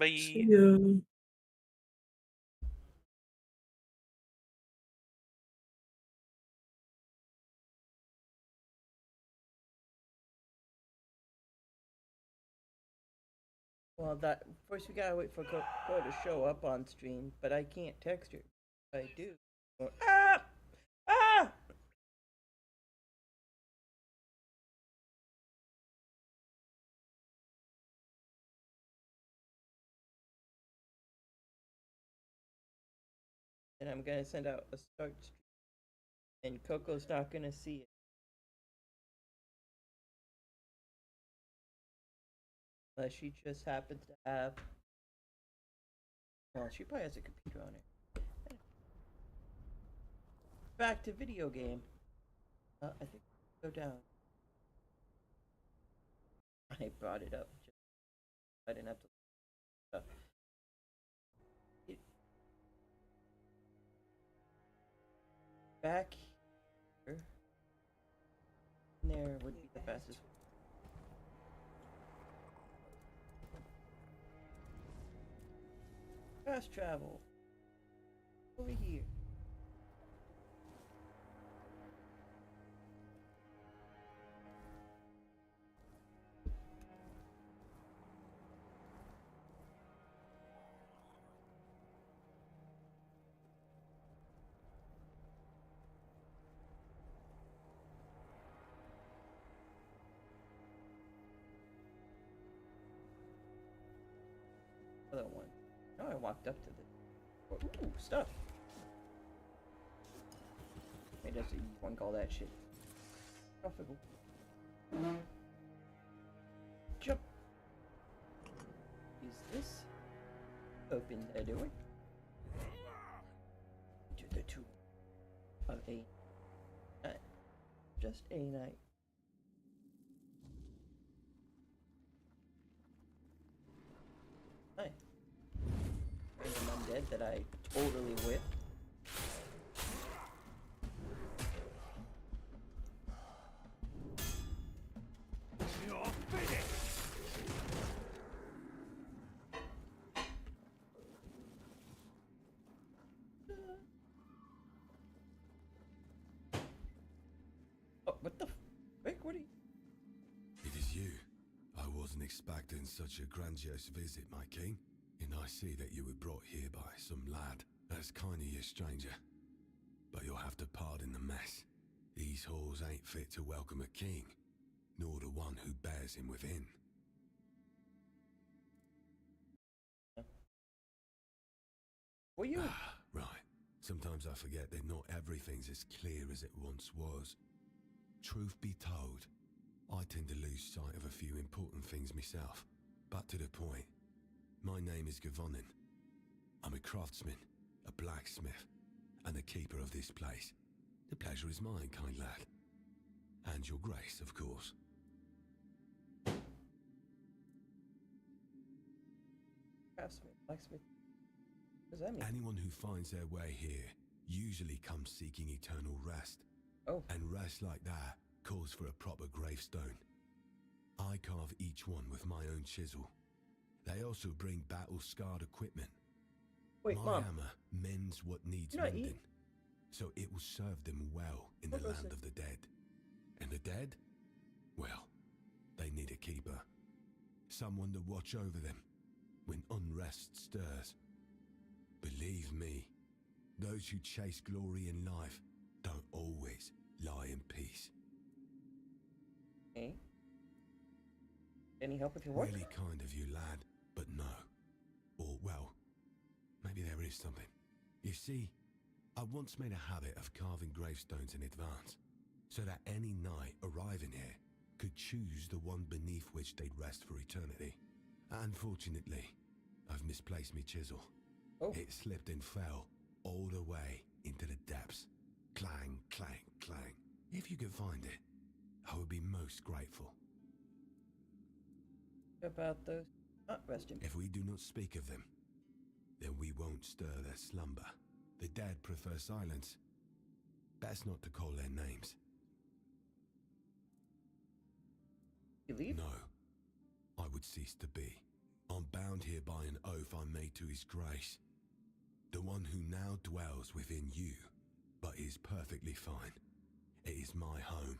See Bye. ya. Well, that first we gotta wait for Go to show up on stream, but I can't text her. If I do. Ah! Ah! And I'm gonna send out a start stream, and Coco's not gonna see it unless she just happens to have. Well, she probably has a computer on her. Back to video game. I think go down. I brought it up. Just, I didn't have to. Uh, it, back here. There would be the fastest. Fast travel. Over here. Other one. Now I walked up to the. Ooh, stuff. Maybe that's what you want to call that shit. Profitable. Jump. Is this open the door? To the tomb of a night. Just a night. Hi. Random undead that I totally whipped. Oh, what the frick? What are you? It is you. I wasn't expecting such a grandiose visit, my king. And I see that you were brought here by some lad. That's kind of you, stranger. But you'll have to pardon the mess. These halls ain't fit to welcome a king, nor the one who bears him within. Were you? Ah, right. Sometimes I forget that not everything's as clear as it once was. Truth be told, I tend to lose sight of a few important things myself. But to the point, my name is Gavonin. I'm a craftsman, a blacksmith, and the keeper of this place. The pleasure is mine, kind lad. And your grace, of course. Craftsman, blacksmith. What does that mean? Anyone who finds their way here usually comes seeking eternal rest. Oh. And rest like that calls for a proper gravestone. I carve each one with my own chisel. They also bring battle-scarred equipment. Wait, my Mom. hammer mends what needs You're not mending, eating? so it will serve them well in the land of the dead. And the dead? Well, they need a keeper. Someone to watch over them when unrest stirs. Believe me, those who chase glory in life don't always lie in peace. Okay. Any help with your work? Really kind of you, lad, but no. Or, well, maybe there is something. You see, I once made a habit of carving gravestones in advance, so that any knight arriving here could choose the one beneath which they'd rest for eternity. Unfortunately, I've misplaced me chisel. Oh. It slipped and fell all the way into the depths. Clang, clang, clang. If you could find it, I would be most grateful. About those not resting. If we do not speak of them, then we won't stir their slumber. The dead prefer silence. Best not to call their names. You leave? No, I would cease to be. I'm bound here by an oath I made to his grace. The one who now dwells within you, but is perfectly fine. It is my home,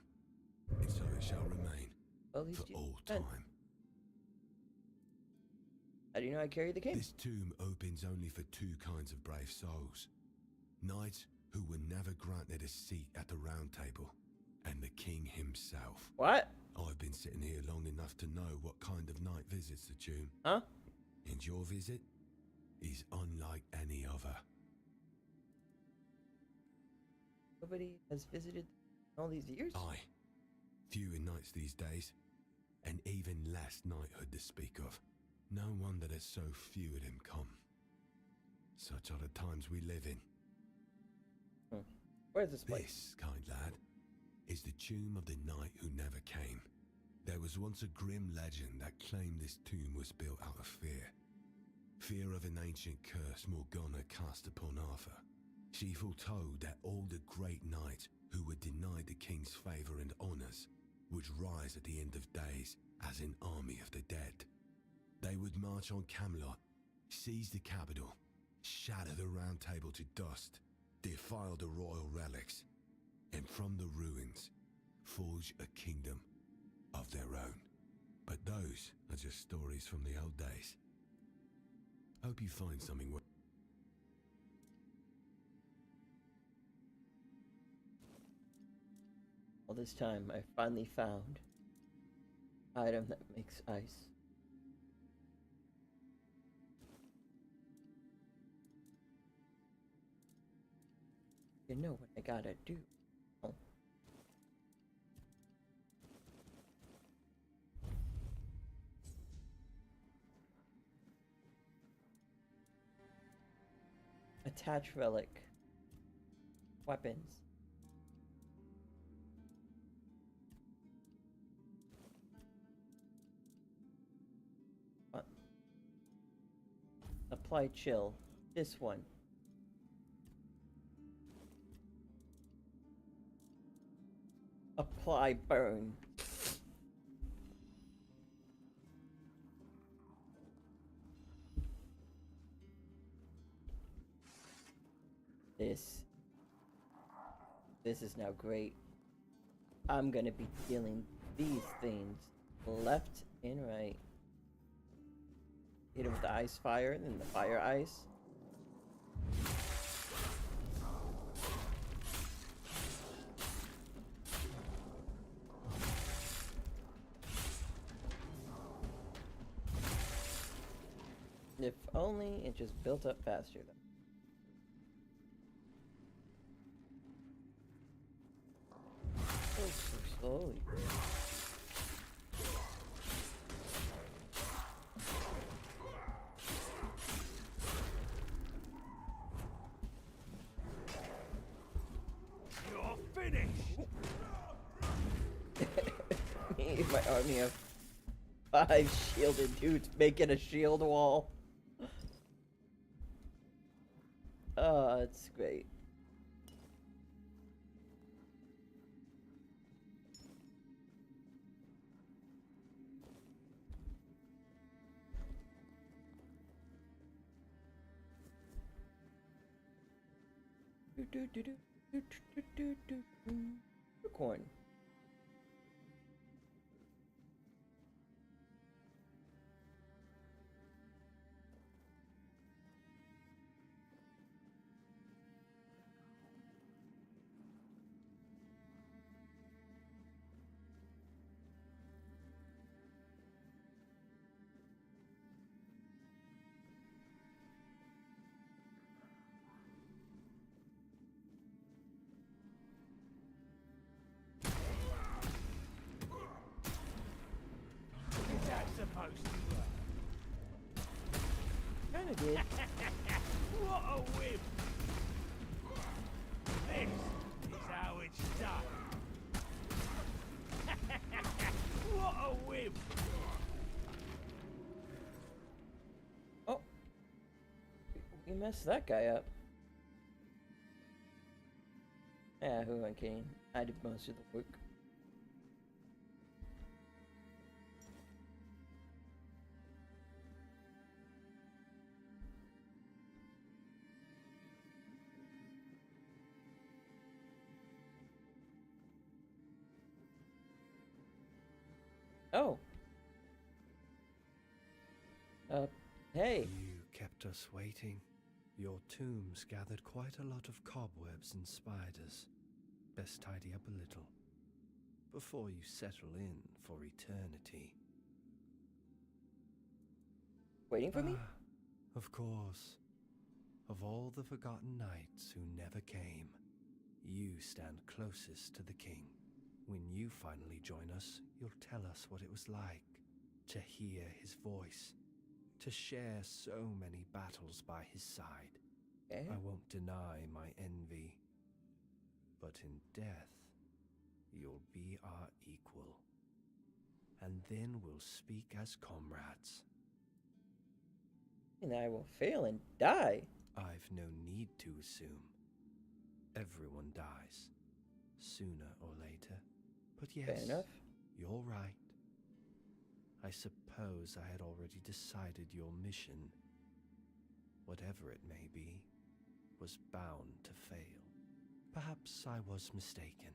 and so it shall remain Well, at least for you all said. time. How do you know I carry the king? This tomb opens only for two kinds of brave souls. Knights who were never granted a seat at the round table, and the king himself. What? I've been sitting here long enough to know what kind of knight visits the tomb. Huh? And your visit is unlike any other. Nobody has visited in all these years? Aye. Fewer knights these days, and even less knighthood to speak of. No wonder there's so few of them come. Such are the times we live in. Where's this place? This, kind lad, is the tomb of the knight who never came. There was once a grim legend that claimed this tomb was built out of fear. Fear of an ancient curse Morgana cast upon Arthur. She foretold that all the great knights who were denied the king's favour and honours would rise at the end of days as an army of the dead. They would march on Camelot, seize the capital, shatter the round table to dust, defile the royal relics, and from the ruins, forge a kingdom of their own. But those are just stories from the old days. Hope you find something worth. All this time, I finally found an item that makes ice. You know what I gotta do. Oh. Attach relic. Weapons. What? Apply chill. This one. Apply burn. This is now great. I'm gonna be dealing these things left and right. Hit him with the ice fire, then the fire ice. If only it just built up faster then. Oh, so slowly. You're finished! Me and my army of 5 shielded dudes making a shield wall. Oh, it's great. Unicorn. Is that supposed to work? Kinda did. What a whim! This is how it's done. What a whim! Oh. We messed that guy up. Yeah, who am I kidding? I did most of the work. Oh. Hey. You kept us waiting. Your tombs gathered quite a lot of cobwebs and spiders. Best tidy up a little before you settle in for eternity. Waiting for me? Of course. Of all the forgotten knights who never came, you stand closest to the king. When you finally join us, you'll tell us what it was like to hear his voice, to share so many battles by his side. Okay. I won't deny my envy, but in death, you'll be our equal. And then we'll speak as comrades. And I will fail and die. I've no need to assume. Everyone dies, sooner or later. But yes, Fair enough. you're right. I suppose I had already decided your mission, whatever it may be, was bound to fail. Perhaps I was mistaken.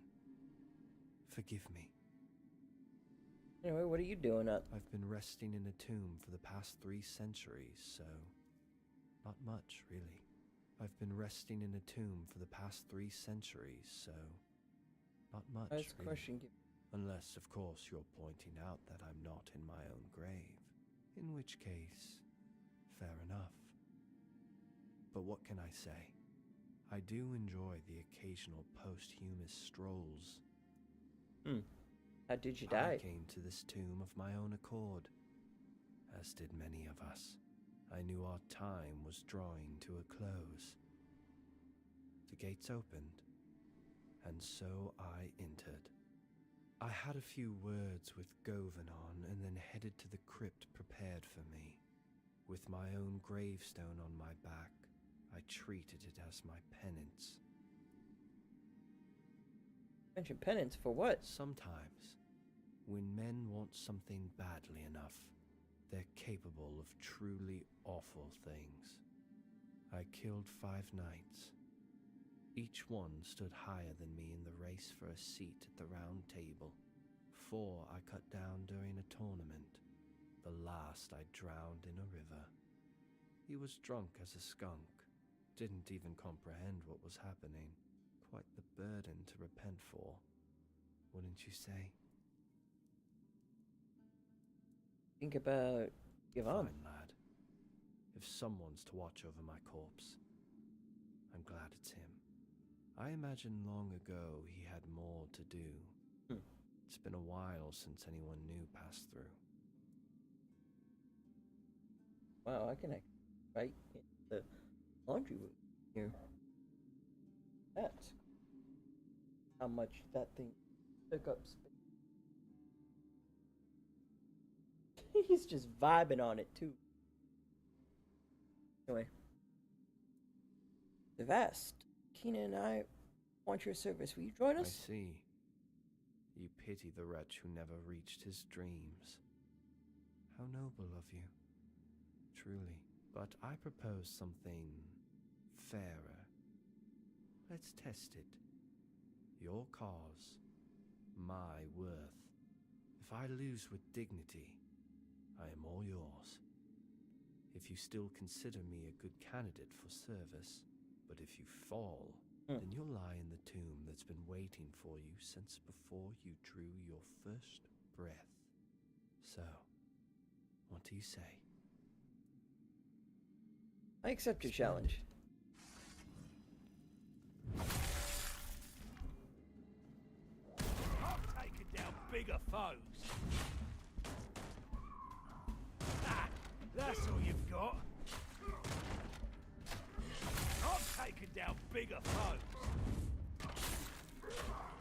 Forgive me. Anyway, what are you doing up? I've been resting in a tomb for the past 3 centuries, so not much, really. I've been resting in a tomb for the past 3 centuries, so not much, Nice really. question. Unless, of course, you're pointing out that I'm not in my own grave, in which case, fair enough. But what can I say? I do enjoy the occasional posthumous strolls. How did you I die? came to this tomb of my own accord, as did many of us. I knew our time was drawing to a close. The gates opened, and so I entered. I had a few words with Govanon and then headed to the crypt prepared for me. With my own gravestone on my back, I treated it as my penance. Mention penance for what? Sometimes, when men want something badly enough, they're capable of truly awful things. I killed 5 knights. Each one stood higher than me in the race for a seat at the round table. 4 I cut down during a tournament. The last I drowned in a river. He was drunk as a skunk, didn't even comprehend what was happening. Quite the burden to repent for, wouldn't you say? Think about Yvonne. Fine, lad. If someone's to watch over my corpse, I'm glad it's him. I imagine long ago he had more to do. It's been a while since anyone new passed through. Wow, I can right in the laundry room here. That's how much that thing took up space. He's just vibing on it too. Anyway, the vast. Keenan and I want your service. Will you join I us? see. You pity the wretch who never reached his dreams. How noble of you. Truly. But I propose something fairer. Let's test it. Your cause, my worth. If I lose with dignity, I am all yours. If you still consider me a good candidate for service, but if you fall, then you'll lie in the tomb that's been waiting for you since before you drew your first breath. So, what do you say? I accept your challenge. I've taken down bigger foes. Ah, that's all you've got. I've taken down bigger foes.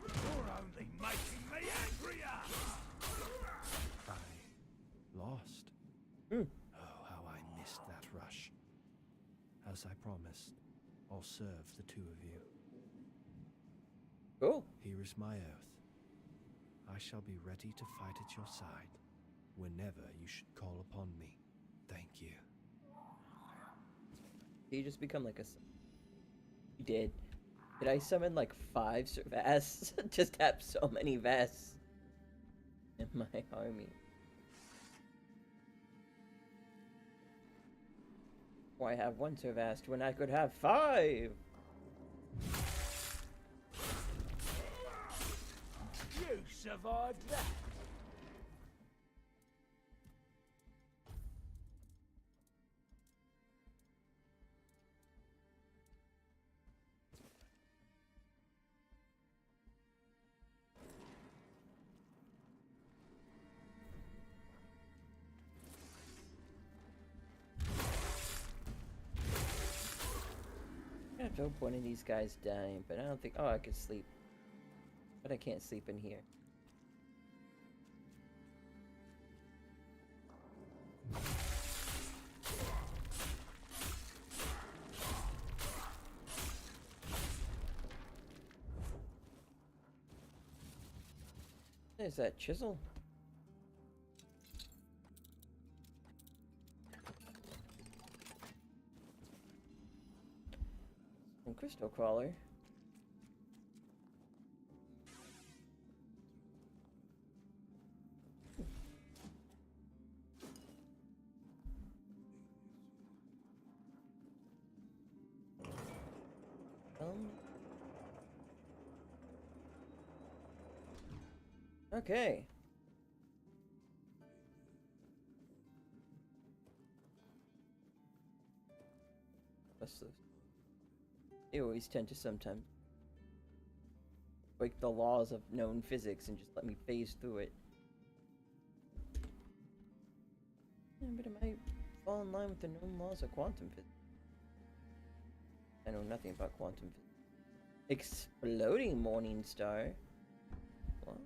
You're only making me angrier. I lost. Hmm. Oh, how I missed that rush. As I promised, I'll serve the 2 of you. Cool. Here is my oath. I shall be ready to fight at your side whenever you should call upon me. Thank you. Did you just become like a... You did. Did I summon like 5 vests? Just have so many vests. in my army. Why have one so vast when I could have 5? You survived that. I have to hope one of these guys dying, but I don't think. Oh, I could sleep. But I can't sleep in here. There's that chisel. And crystal crawler. Okay. What's this? They always tend to sometimes break the laws of known physics and just let me phase through it. Yeah, but it might fall in line with the known laws of quantum physics. I know nothing about quantum physics. Exploding morning star? What?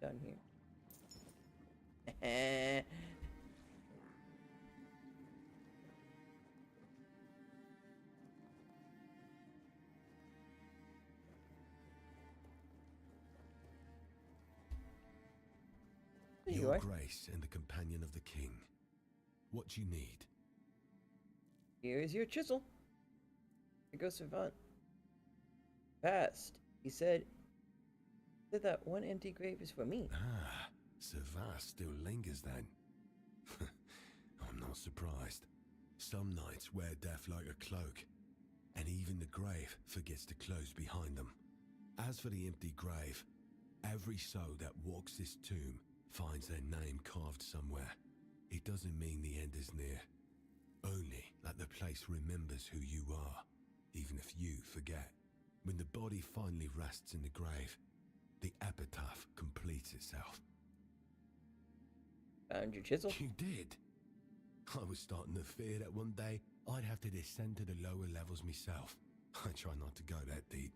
Down here. There you Your are. grace and the companion of the king. What do you need? Here is your chisel. The ghost savant. Past. He said that one empty grave is for me. Ah, Savas still lingers then. I'm not surprised. Some knights wear death like a cloak, and even the grave forgets to close behind them. As for the empty grave, every soul that walks this tomb finds their name carved somewhere. It doesn't mean the end is near. Only that the place remembers who you are, even if you forget. When the body finally rests in the grave, the epitaph completes itself. Found your chisel. You did? I was starting to fear that one day I'd have to descend to the lower levels myself. I try not to go that deep.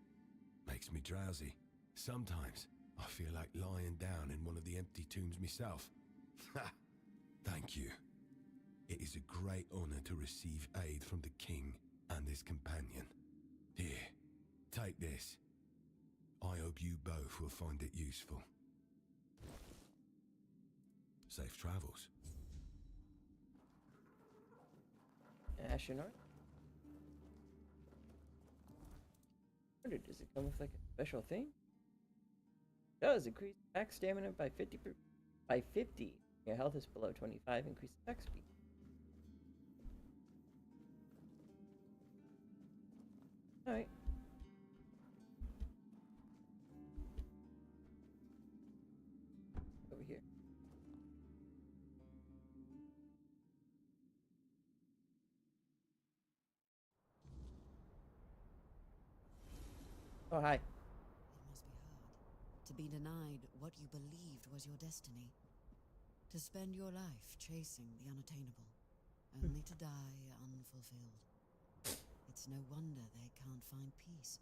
Makes me drowsy. Sometimes I feel like lying down in one of the empty tombs myself. Ha! Thank you. It is a great honor to receive aid from the king and his companion. Here, take this. I hope you both will find it useful. Safe travels. Astronaut? Does it come with like a special thing? Does increase attack stamina by 50 by 50. Your health is below 25. Increase attack speed. All right. Over here. Oh, hi. It must be hard to be denied what you believed was your destiny. To spend your life chasing the unattainable, only to die unfulfilled. It's no wonder they can't find peace.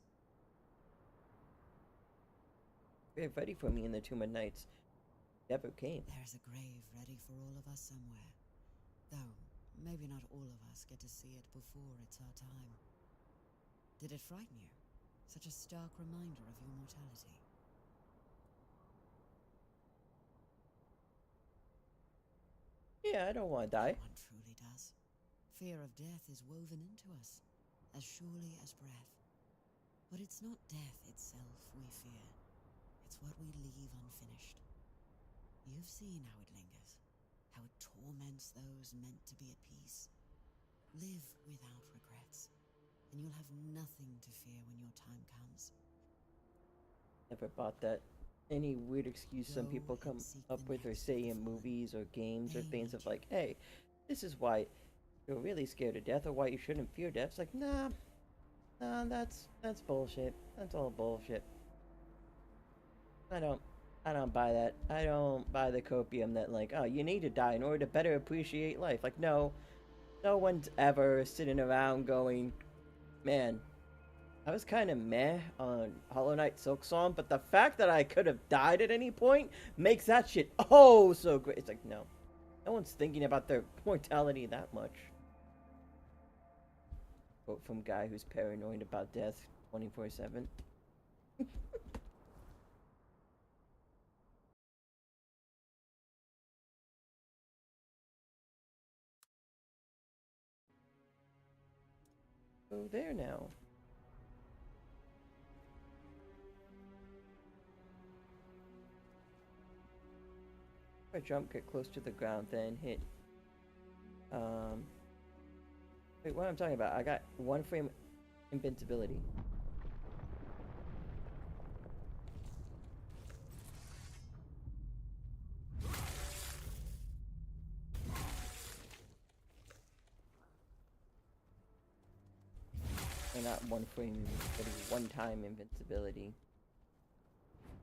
Very ready for me in the Tomb of Nights. Never came. There's a grave ready for all of us somewhere. Though, maybe not all of us get to see it before it's our time. Did it frighten you? Such a stark reminder of your mortality. Yeah, I don't want to die. One truly does. Fear of death is woven into us, as surely as breath. But it's not death itself we fear, finished. You've seen how it lingers, how it torments those meant to be at peace. Live without regrets, and you'll have nothing to fear when your time comes. Never bought that. Any weird excuse some Go people and come seek up the with or next of say the in fallen. movies or games or They things need of like, hey, this is why you're really scared of death or why you shouldn't fear death. It's like, nah, that's bullshit. That's all bullshit. I don't buy that. I don't buy the copium that like, oh, you need to die in order to better appreciate life. Like, no one's ever sitting around going, man, I was kind of meh on Hollow Knight Silksong, but the fact that I could have died at any point makes that shit oh so great. It's like, no one's thinking about their mortality that much. Quote from guy who's paranoid about death 24/7. Go there now. If I jump, get close to the ground, then hit. Wait, what am I talking about? I got 1 frame invincibility. Or not 1 frame invincibility, 1 time invincibility.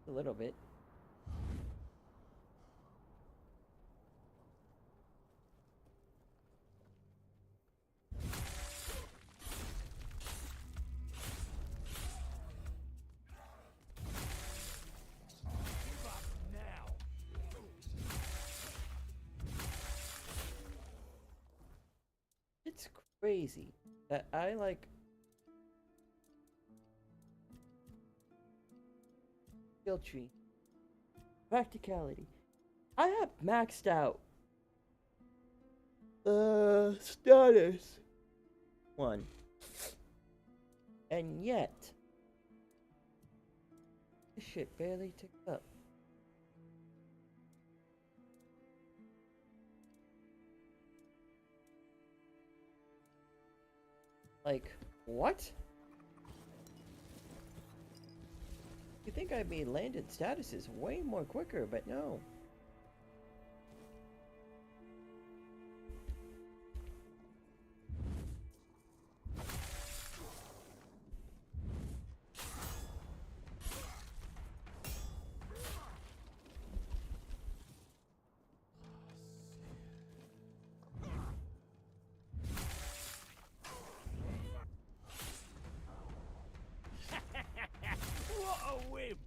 A little bit. Give up now. It's crazy that I like skill tree. Practicality. I have maxed out status 1. And yet this shit barely ticked up. Like, what? You think I'd be landed statuses way more quicker, but no. What a wimp!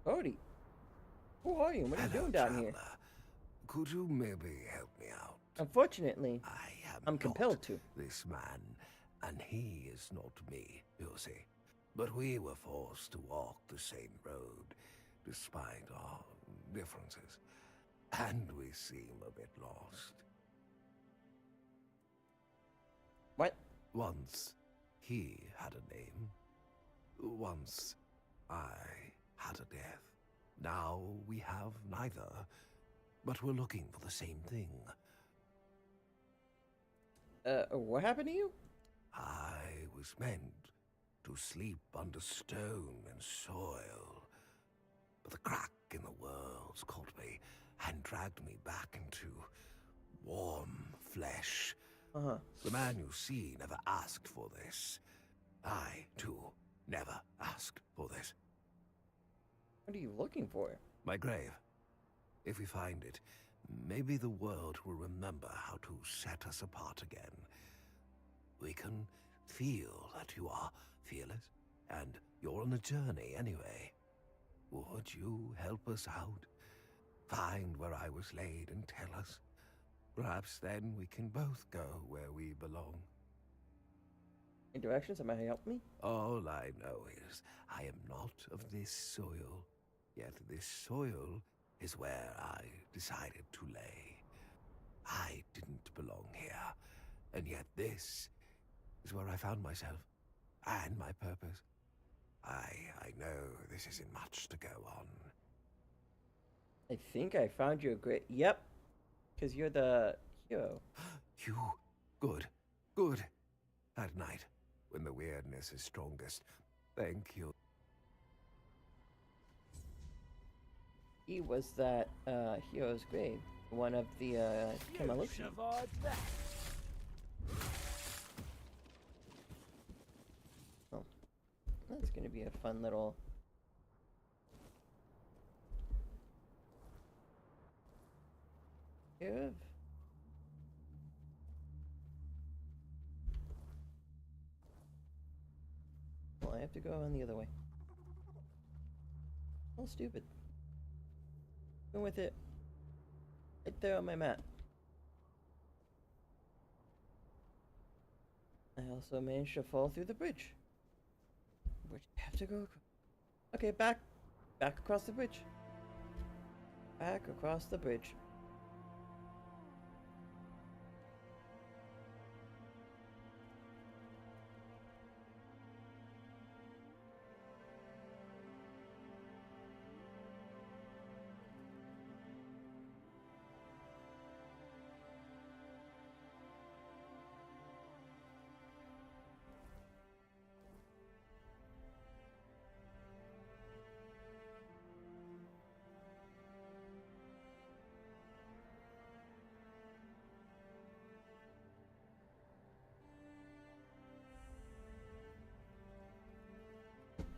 Cody, who are you? What are you doing down here? Traveler. Could you maybe help me out? Unfortunately, I'm I'm compelled to. This man, and he is not me, you see. But we were forced to walk the same road, despite our differences. And we seem a bit lost. What? Once, he had a name. Once, I had a death. Now we have neither, but we're looking for the same thing. What happened to you? I was meant to sleep under stone and soil, but the crack in the worlds caught me and dragged me back into warm flesh. Uh-huh. The man you see never asked for this. I, too, never asked for this. What are you looking for? My grave. If we find it, maybe the world will remember how to set us apart again. We can feel that you are fearless, and you're on a journey anyway. Would you help us out? Find where I was laid and tell us. Perhaps then we can both go where we belong. Any directions? Somebody help me? All I know is I am not of this soil, yet this soil is where I decided to lay. I didn't belong here, and yet this is where I found myself, and my purpose. I know this isn't much to go on. I think I found you a great... Yep. Because you're the hero. You, good, good. At night, when the weirdness is strongest. Thank you. He was that hero's grave. One of the You Kamalushi. survived that. Oh. That's gonna be a fun little... Give. Well, I have to go on the other way. Oh, stupid. Go with it. Right there on my map. I also managed to fall through the bridge. Where'd you have to go? Okay, back. Back across the bridge. Back across the bridge.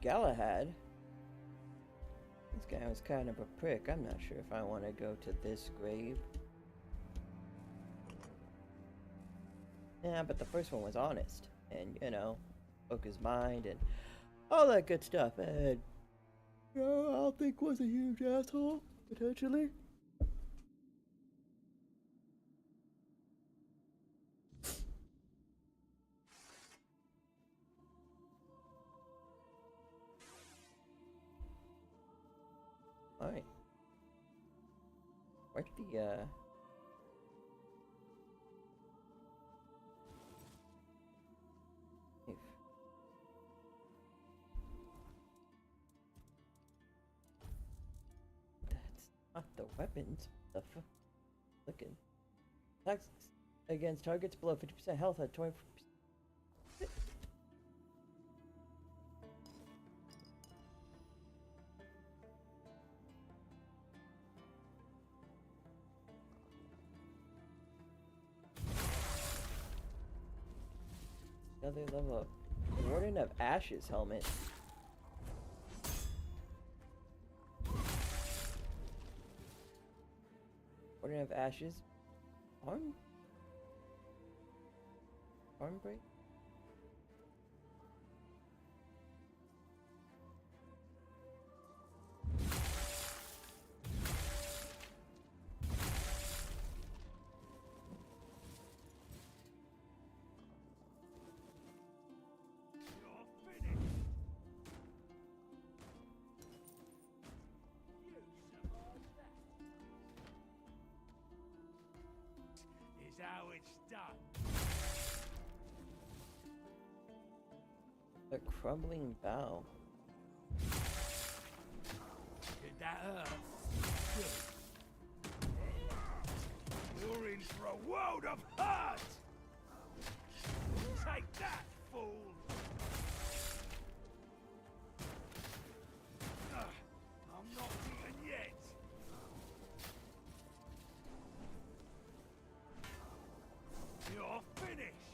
Galahad? This guy was kind of a prick. I'm not sure if I want to go to this grave. Yeah, but the first one was honest. And, you know, spoke his mind and all that good stuff. And, you know, I don't think was a huge asshole, potentially. Alright. Where'd the, if- That's not the weapons. The fuck? Looking. Attacks against targets below 50% health at 20%. Another level up. Warden of Ashes helmet. Warden of Ashes. Arm break? Is how it's done. A crumbling bow. Did that hurt? Good. You're in for a world of hurt! Take that, fool! I'm not even yet! You're finished!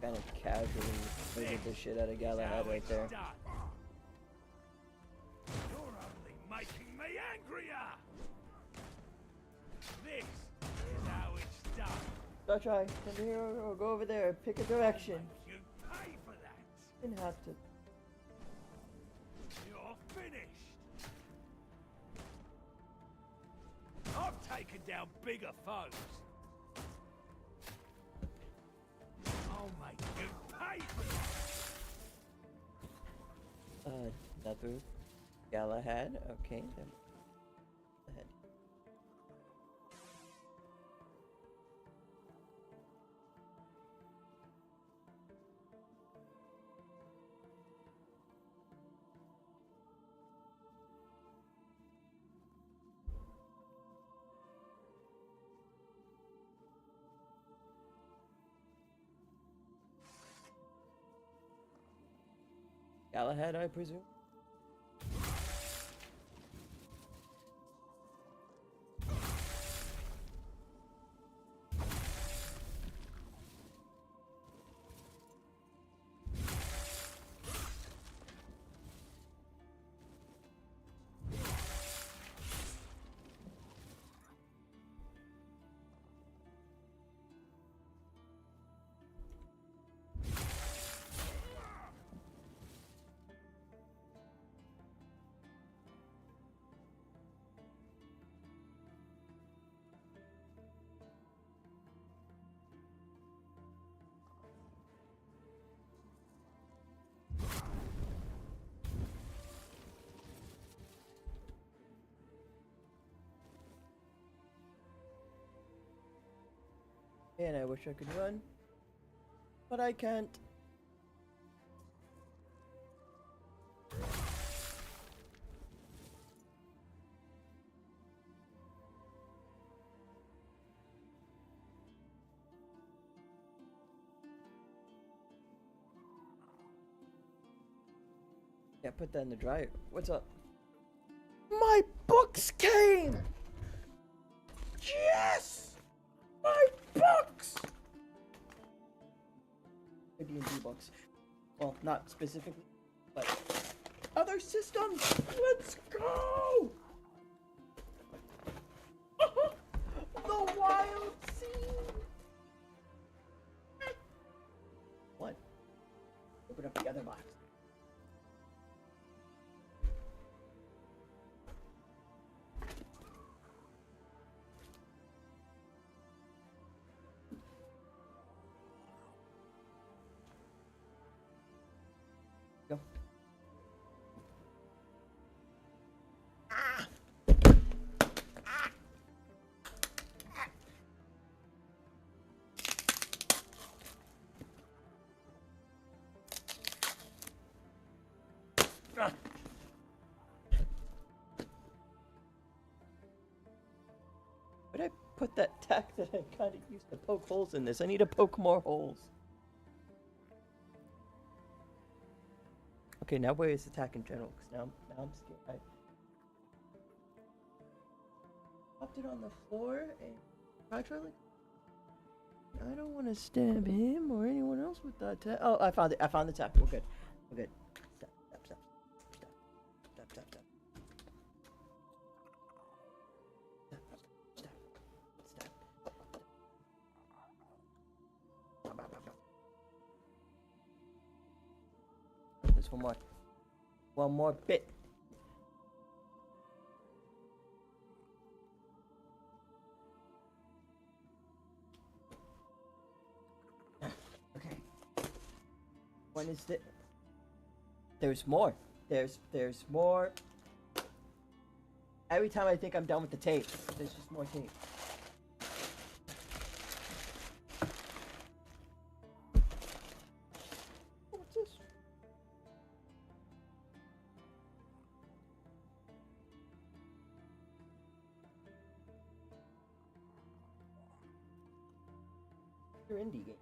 Kind of casually murdered the shit out of Galahad right there. You're only making me angrier! This is how it's done. Don't try. Come here or go over there. Pick a direction. You pay for that! Didn't have to. You're finished! I've taken down bigger foes! I'll make you pay for that. Another Galahad. Okay, then. Ahead. Galahad, I presume. And I wish I could run, but I can't. Yeah, put that in the dryer. What's up? My books came! Yes! My books! D&D books. Well, not specifically, but other systems. Let's go! The wild scene. What? Open up the other box. Go. Where'd I put that tack that I kind of used to poke holes in this? I need to poke more holes. Okay, now where is the tack in general? Because now I'm scared. I popped it on the floor and actually, I don't want to stab him or anyone else with that tack. Oh, I found it. I found the tack. We're good. We're good. Stop. Stop. Stop. Stop. Stop. Stop. Stop. There's one more. One more bit. Okay. When is the? There's more. There's more. Every time I think I'm done with the tape, there's just more tape. What's this? Your indie game.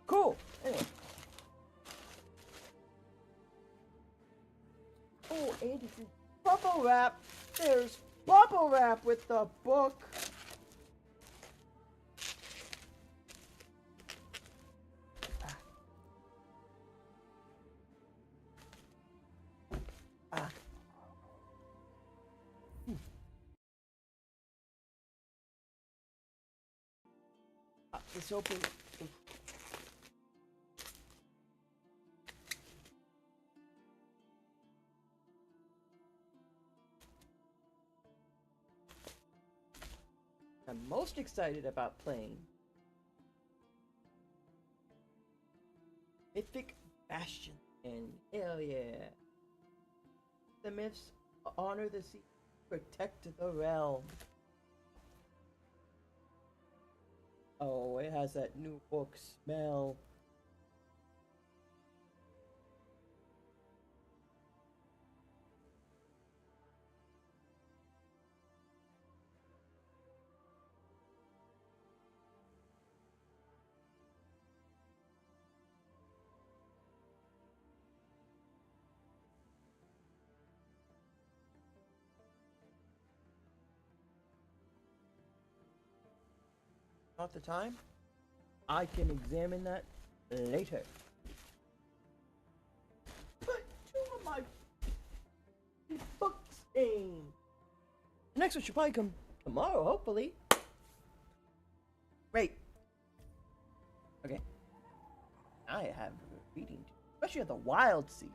Cool. Anyway. Oh, and it's bubble wrap. There's bubble wrap with the book. Ah. It's open. I'm most excited about playing Bastion. And hell yeah. The myths honor the sea, protect the realm. Oh, it has that new book smell. Not the time. I can examine that later. But two of my books in. The next one should probably come tomorrow, hopefully. Great. Okay. I have reading, especially at the Wild Sea.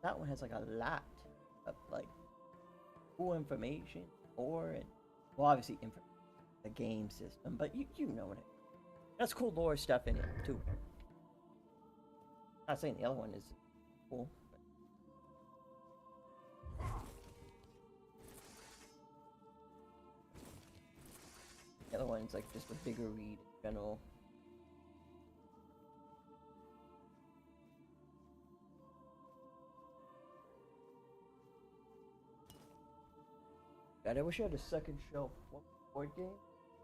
That one has like a lot of like cool information, lore, and well, obviously the game system, but you know what it. That's cool lore stuff in it too. Not saying the other one is cool. But... the other one's like just a bigger read in general. God, I wish I had a second shelf, one for board game,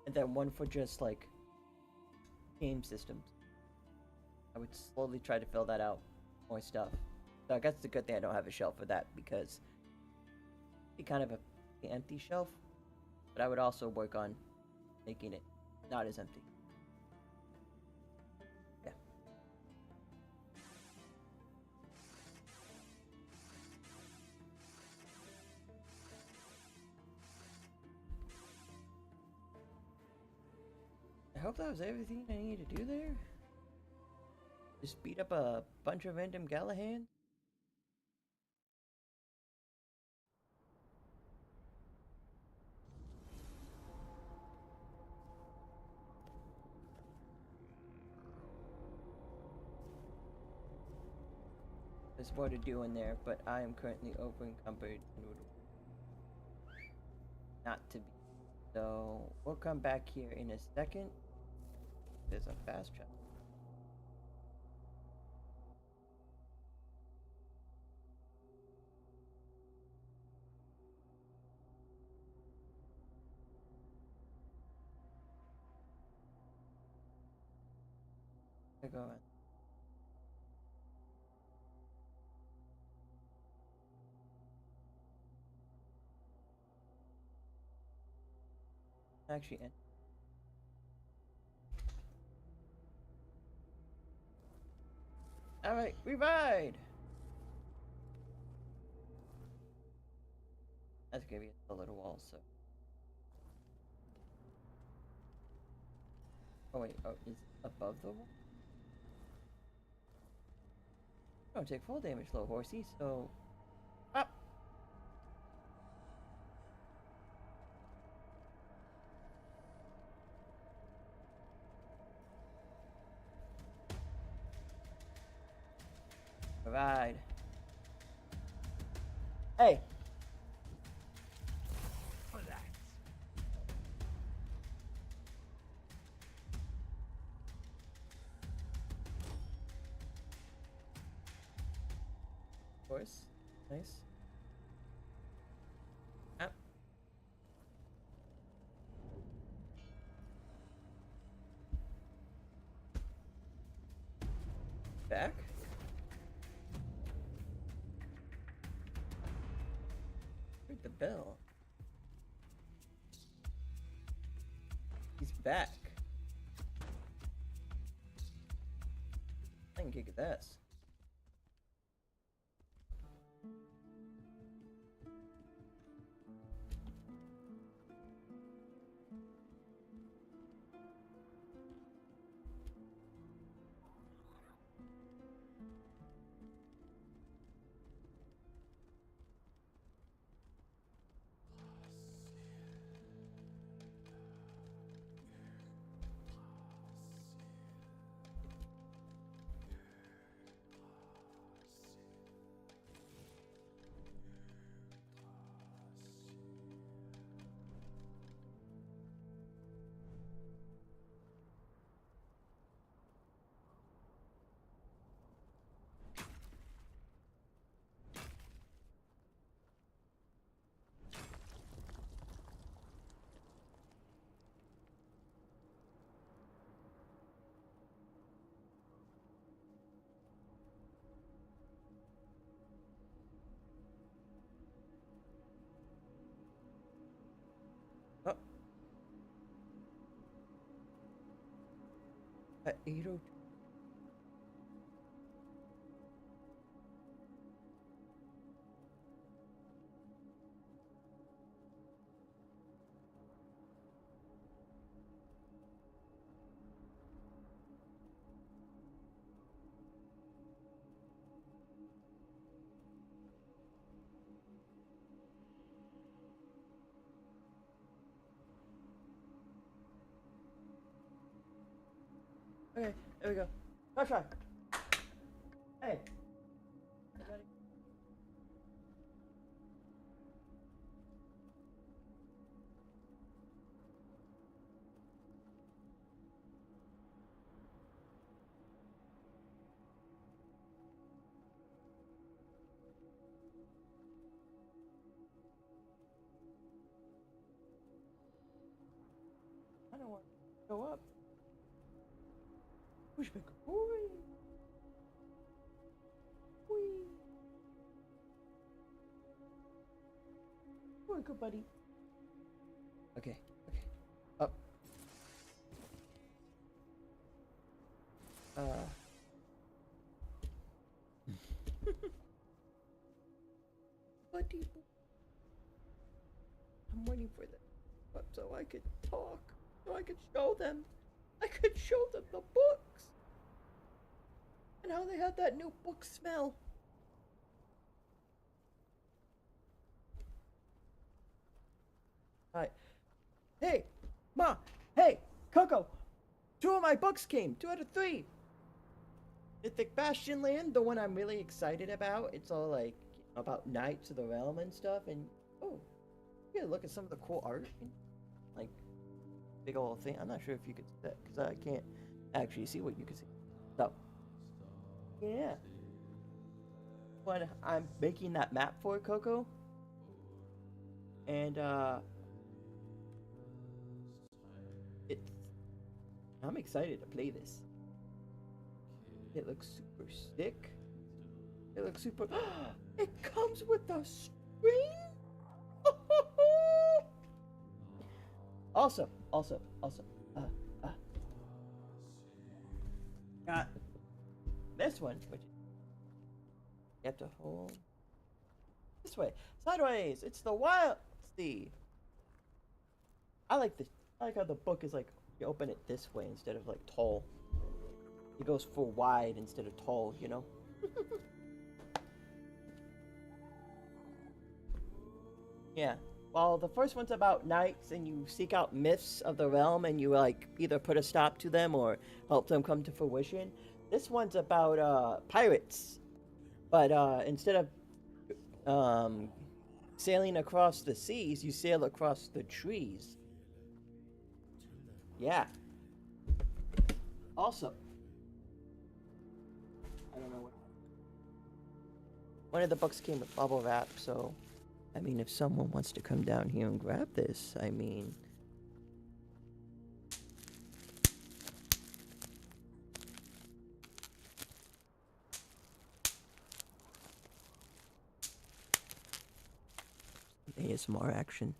and then one for just like game systems. I would slowly try to fill that out, more stuff. So I guess it's a good thing I don't have a shelf for that because it'd be kind of an empty shelf. But I would also work on making it not as empty. Yeah. I hope that was everything I needed to do there. Just beat up a bunch of random Galahans. There's more to do in there, but I am currently over encumbered and would not to be. So we'll come back here in a second. There's a fast travel. Go on. Actually, all right, we ride. That's gonna be a little wall, so. Oh wait, oh, is it above the wall? Don't take full damage, little horsey. So, up. Ride. Hey. For that. Horse. Nice. Up. Back. Heard the bell. He's back. I can kick this. At 8:02. Okay, there we go. Try. Hey. Everybody. I don't want to go up. Push back. Whee! Whee! Come on, good buddy. Okay. Up. Buddy. I'm waiting for them. But so I could talk. So I could show them. I could show them the books. And how they had that new book smell. Alright. Hey, Ma. Hey, Coco. 2 of my books came. 2 out of 3. Mythic Bastion Land, the one I'm really excited about. It's all like about Knights of the Realm and stuff. And oh, yeah, look at some of the cool art. Like big old thing. I'm not sure if you could see that because I can't actually see what you can see. So yeah, but I'm making that map for Coco, and I'm excited to play this. It looks super sick. It looks super. It comes with a screen. Awesome. Got this one, which you have to hold this way, sideways. It's the wild Steve. I like this. I like how the book is like you open it this way instead of like tall. It goes for wide instead of tall, you know. Yeah. Well, the first one's about knights, and you seek out myths of the realm, and you like either put a stop to them or help them come to fruition. This one's about pirates, but instead of sailing across the seas, you sail across the trees. Yeah. Awesome. I don't know what. One of the books came with bubble wrap, so. I mean, if someone wants to come down here and grab this, I mean... ASMR action.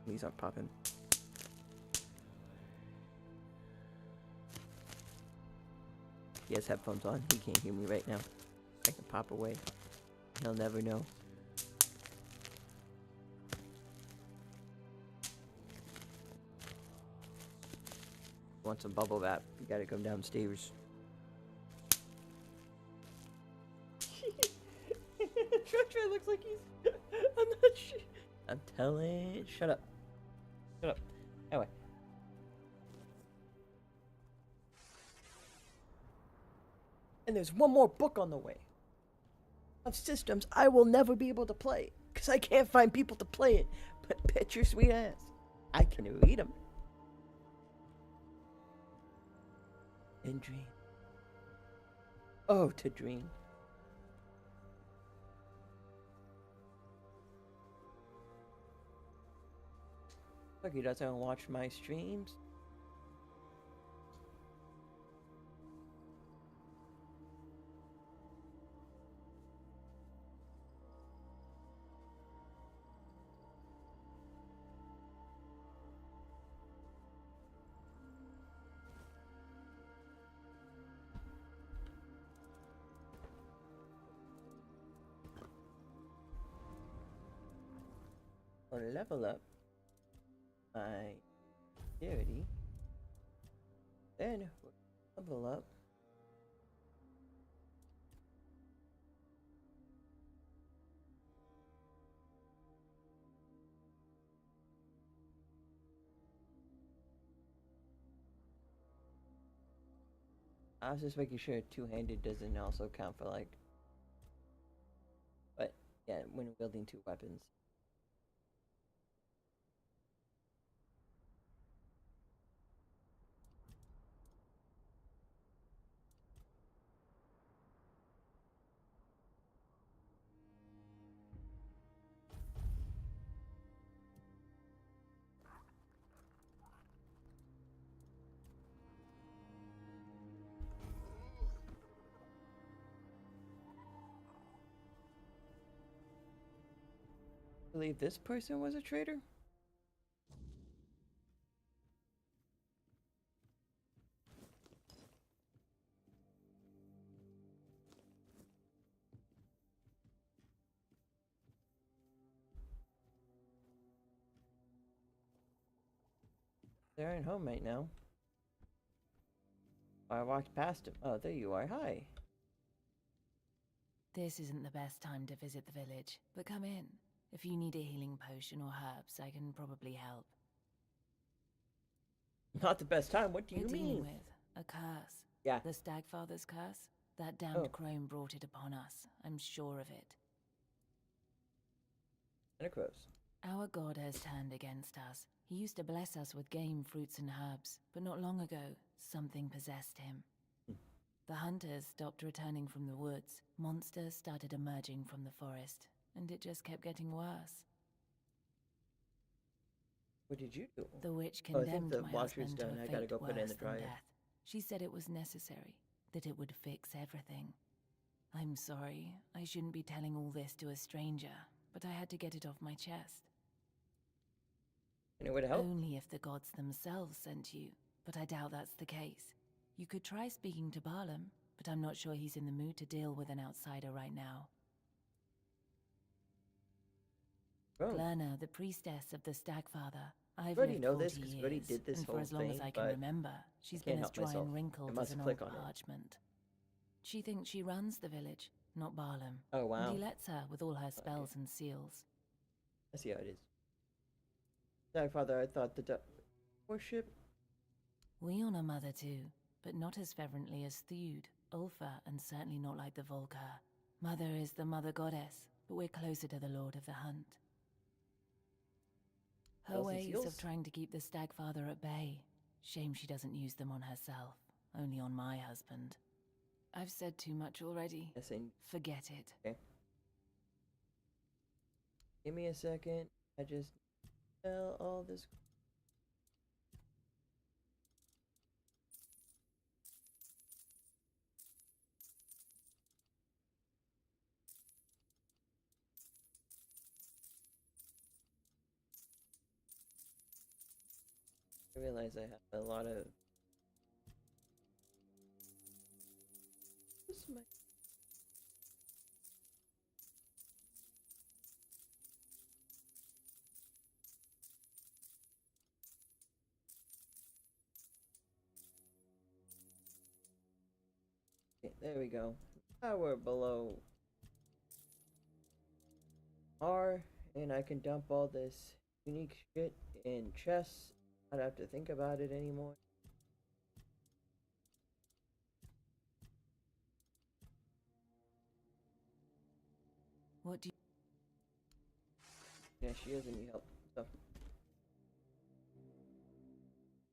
These aren't popping. He has headphones on. He can't hear me right now. I can pop away. He'll never know. Want some bubble wrap? You gotta come downstairs. Treasure looks like he's. I'm not sure. I'm telling. Shut up. Shut up. Anyway. And there's one more book on the way. Of systems I will never be able to play because I can't find people to play it. But bet your sweet ass, I can read them and dream. Oh, to dream. Look, he doesn't watch my streams. to level up my security. Then we'll level up I was just making sure two-handed doesn't also count for like, but yeah, when wielding two weapons. I believe this person was a traitor? They aren't home right now. I walked past him. Oh, there you are. Hi. This isn't the best time to visit the village, but come in. If you need a healing potion or herbs, I can probably help. Not the best time. What do you We're mean? dealing with a curse. Yeah. The Stagfather's curse. That damned Oh. crone brought it upon us. I'm sure of it. Necros. Our god has turned against us. He used to bless us with game, fruits, and herbs, but not long ago, something possessed him. The hunters stopped returning from the woods. Monsters started emerging from the forest, and it just kept getting worse. What did you do? The witch Oh, I think condemned the my washer's husband to done. a I gotta fate go put it in the worse than dryer. death. She said it was necessary, that it would fix everything. I'm sorry, I shouldn't be telling all this to a stranger, but I had to get it off my chest. Any way to help? Only if the gods themselves sent you, but I doubt that's the case. You could try speaking to Barlam, but I'm not sure he's in the mood to deal with an outsider right now. Oh, Glerna, the priestess of the Stagfather. I've already lived know 40 this 'cause we already years, did this and for whole as long as thing, I can but remember, she's can't been as help dry myself. and I wrinkled must as an click old on it. parchment. She thinks she runs the village, not Barlam. Oh, And wow. he lets her with all her spells and seals. I see how it is. Stagfather, I thought the worship. We honor Mother too, but not as fervently as Theud, Ulfa, and certainly not like the Volker. Mother is the mother goddess, but we're closer to the Lord of the Hunt. Her Spells and ways seals? of trying to keep the Stagfather at bay. Shame she doesn't use them on herself, only on my husband. I've said too much already. I say, Forget it. okay. Give me a second. I just tell all this. I realize I have a lot of. This is my. Okay, there we go. Now we're below R, and I can dump all this unique shit in chests. I don't have to think about it anymore. What do you... Yeah, she doesn't need help. So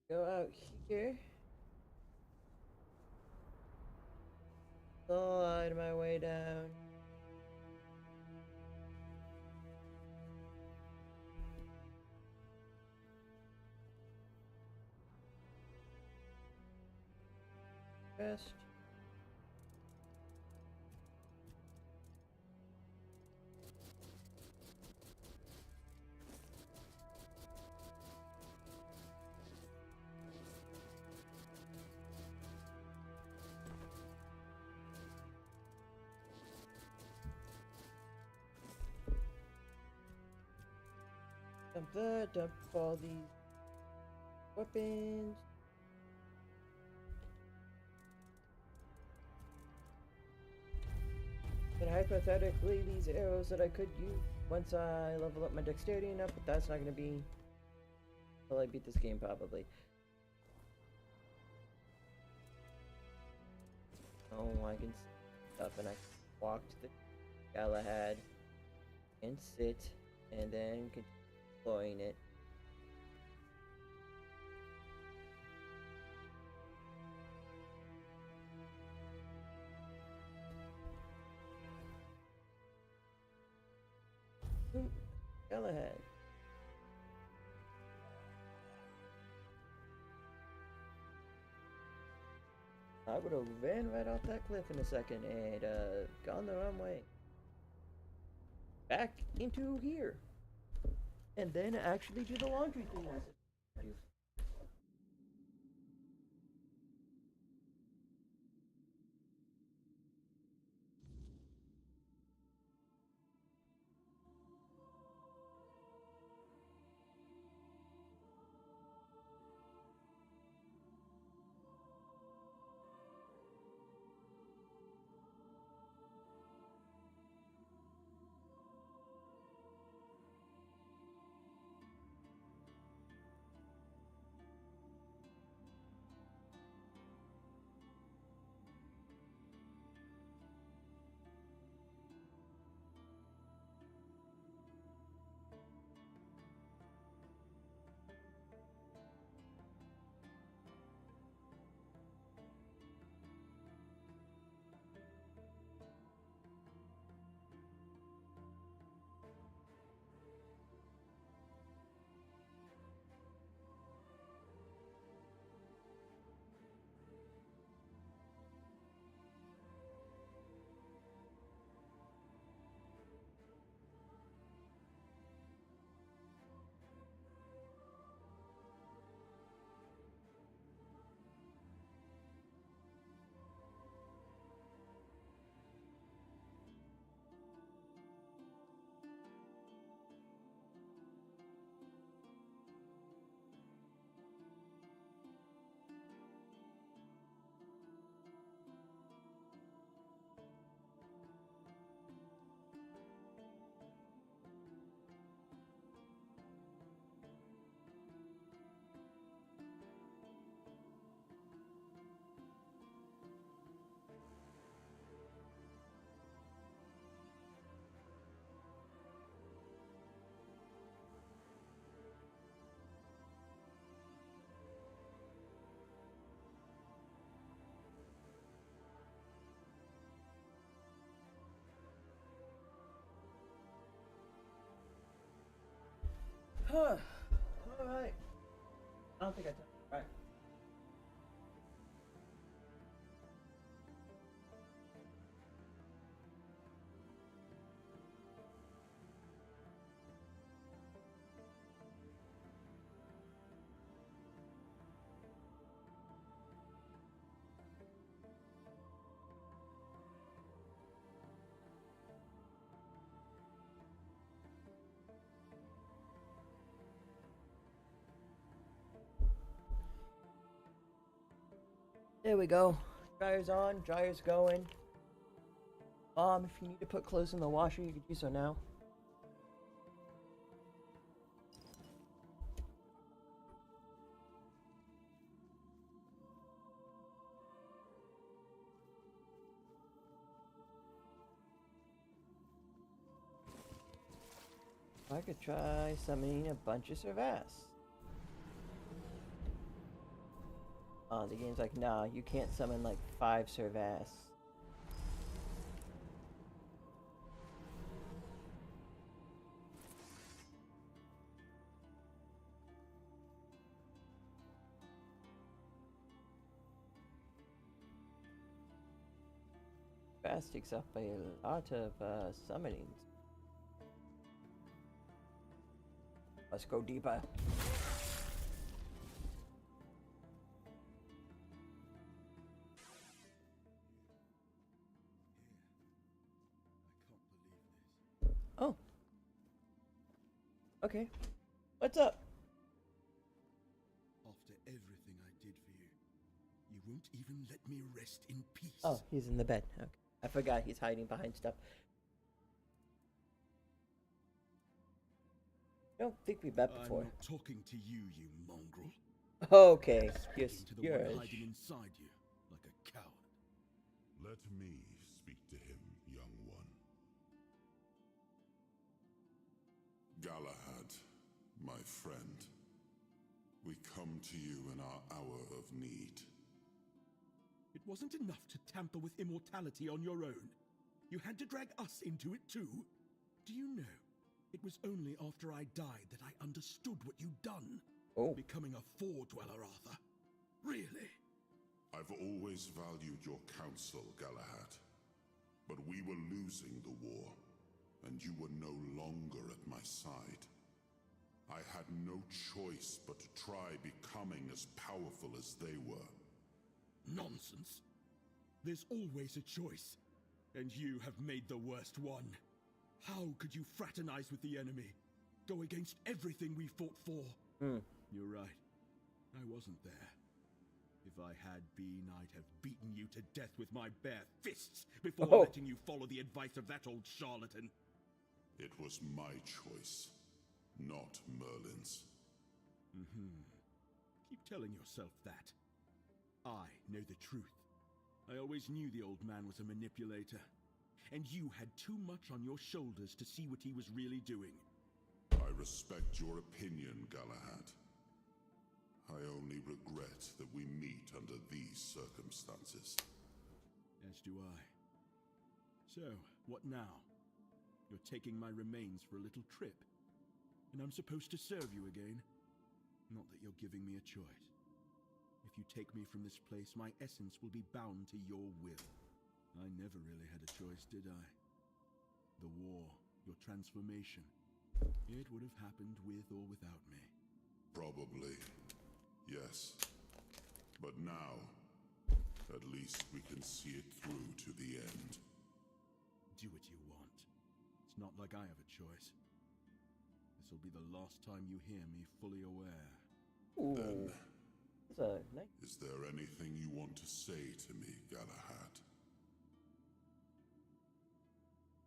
go out here. Slide my way down. Rest. Dump all these weapons. And hypothetically, these arrows that I could use once I level up my dexterity enough, but that's not going to be until I beat this game, probably. Oh, I can see stuff, and I can walk to the Galahad and sit, and then continue exploring it. Galahad. I would have ran right off that cliff in a second and gone the wrong way. Back into here. And then actually do the laundry thing. Alright. I don't think I touched it. Right. There we go. Dryer's on, dryer's going. If you need to put clothes in the washer, you can do so now. I could try summoning a bunch of Servas. The game's like, nah, you can't summon like 5 Servas. Servas takes up a lot of summonings. Let's go deeper. Oh. Okay. What's up? After everything I did for you, you won't even let me rest in peace. Oh, he's in the bed. Okay. I forgot he's hiding behind stuff. I don't think we met before. I'm not talking to you, you mongrel. Okay, I'm yes, speaking to the you're one hiding inside you, like a coward. Let me speak to him, young one. Galahad, my friend, we come to you in our hour of need. It wasn't enough to tamper with immortality on your own. You had to drag us into it too. Do you know, it was only after I died that I understood what you'd done. Oh. Becoming a Four-Dweller, Arthur. Really? I've always valued your counsel, Galahad. But we were losing the war, and you were no longer at my side. I had no choice but to try becoming as powerful as they were. Nonsense. There's always a choice, and you have made the worst one. How could you fraternize with the enemy? Go against everything we fought for? You're right. I wasn't there. If I had been, I'd have beaten you to death with my bare fists before letting you follow the advice of that old charlatan. It was my choice, not Merlin's. Keep telling yourself that. I know the truth. I always knew the old man was a manipulator. And you had too much on your shoulders to see what he was really doing. I respect your opinion, Galahad. I only regret that we meet under these circumstances. As do I. So, what now? You're taking my remains for a little trip. And I'm supposed to serve you again? Not that you're giving me a choice. If you take me from this place, my essence will be bound to your will. I never really had a choice, did I? The war, your transformation. It would have happened with or without me. Probably, yes. But now, at least we can see it through to the end. Do what you want. It's not like I have a choice. This'll be the last time you hear me fully aware. Ooh. Then, That's a nice. is there anything you want to say to me, Galahad?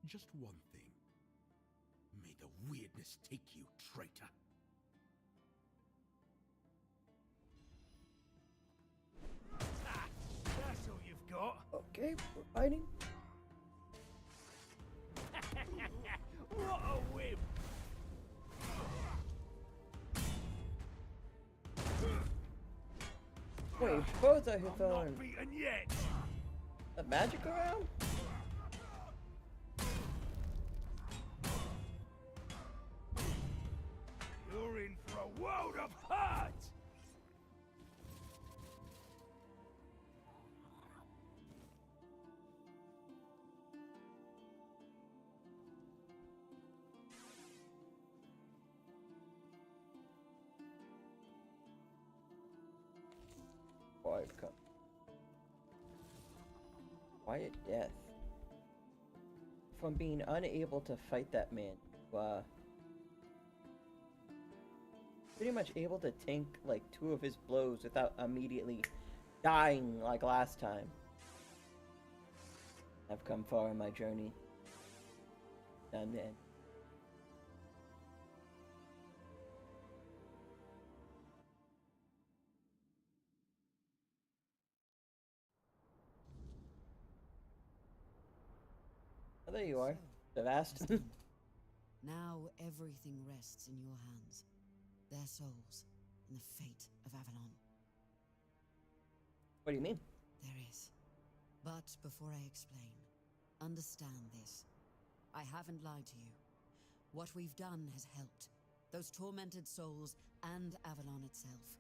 Just one thing. May the weirdness take you, traitor. That's all you've got. Okay, we're fighting. What a whim! Wait, both are I'm throwing not beaten yet. a magic around? You're in for a world of hurt. Quiet cup. Quiet death. From being unable to fight that man, pretty much able to tank like 2 of his blows without immediately dying like last time. I've come far in my journey. Done then. Oh, there you are. The vast. Now everything rests in your hands. Their souls, and the fate of Avalon. What do you mean? There is. But before I explain, understand this. I haven't lied to you. What we've done has helped. Those tormented souls and Avalon itself.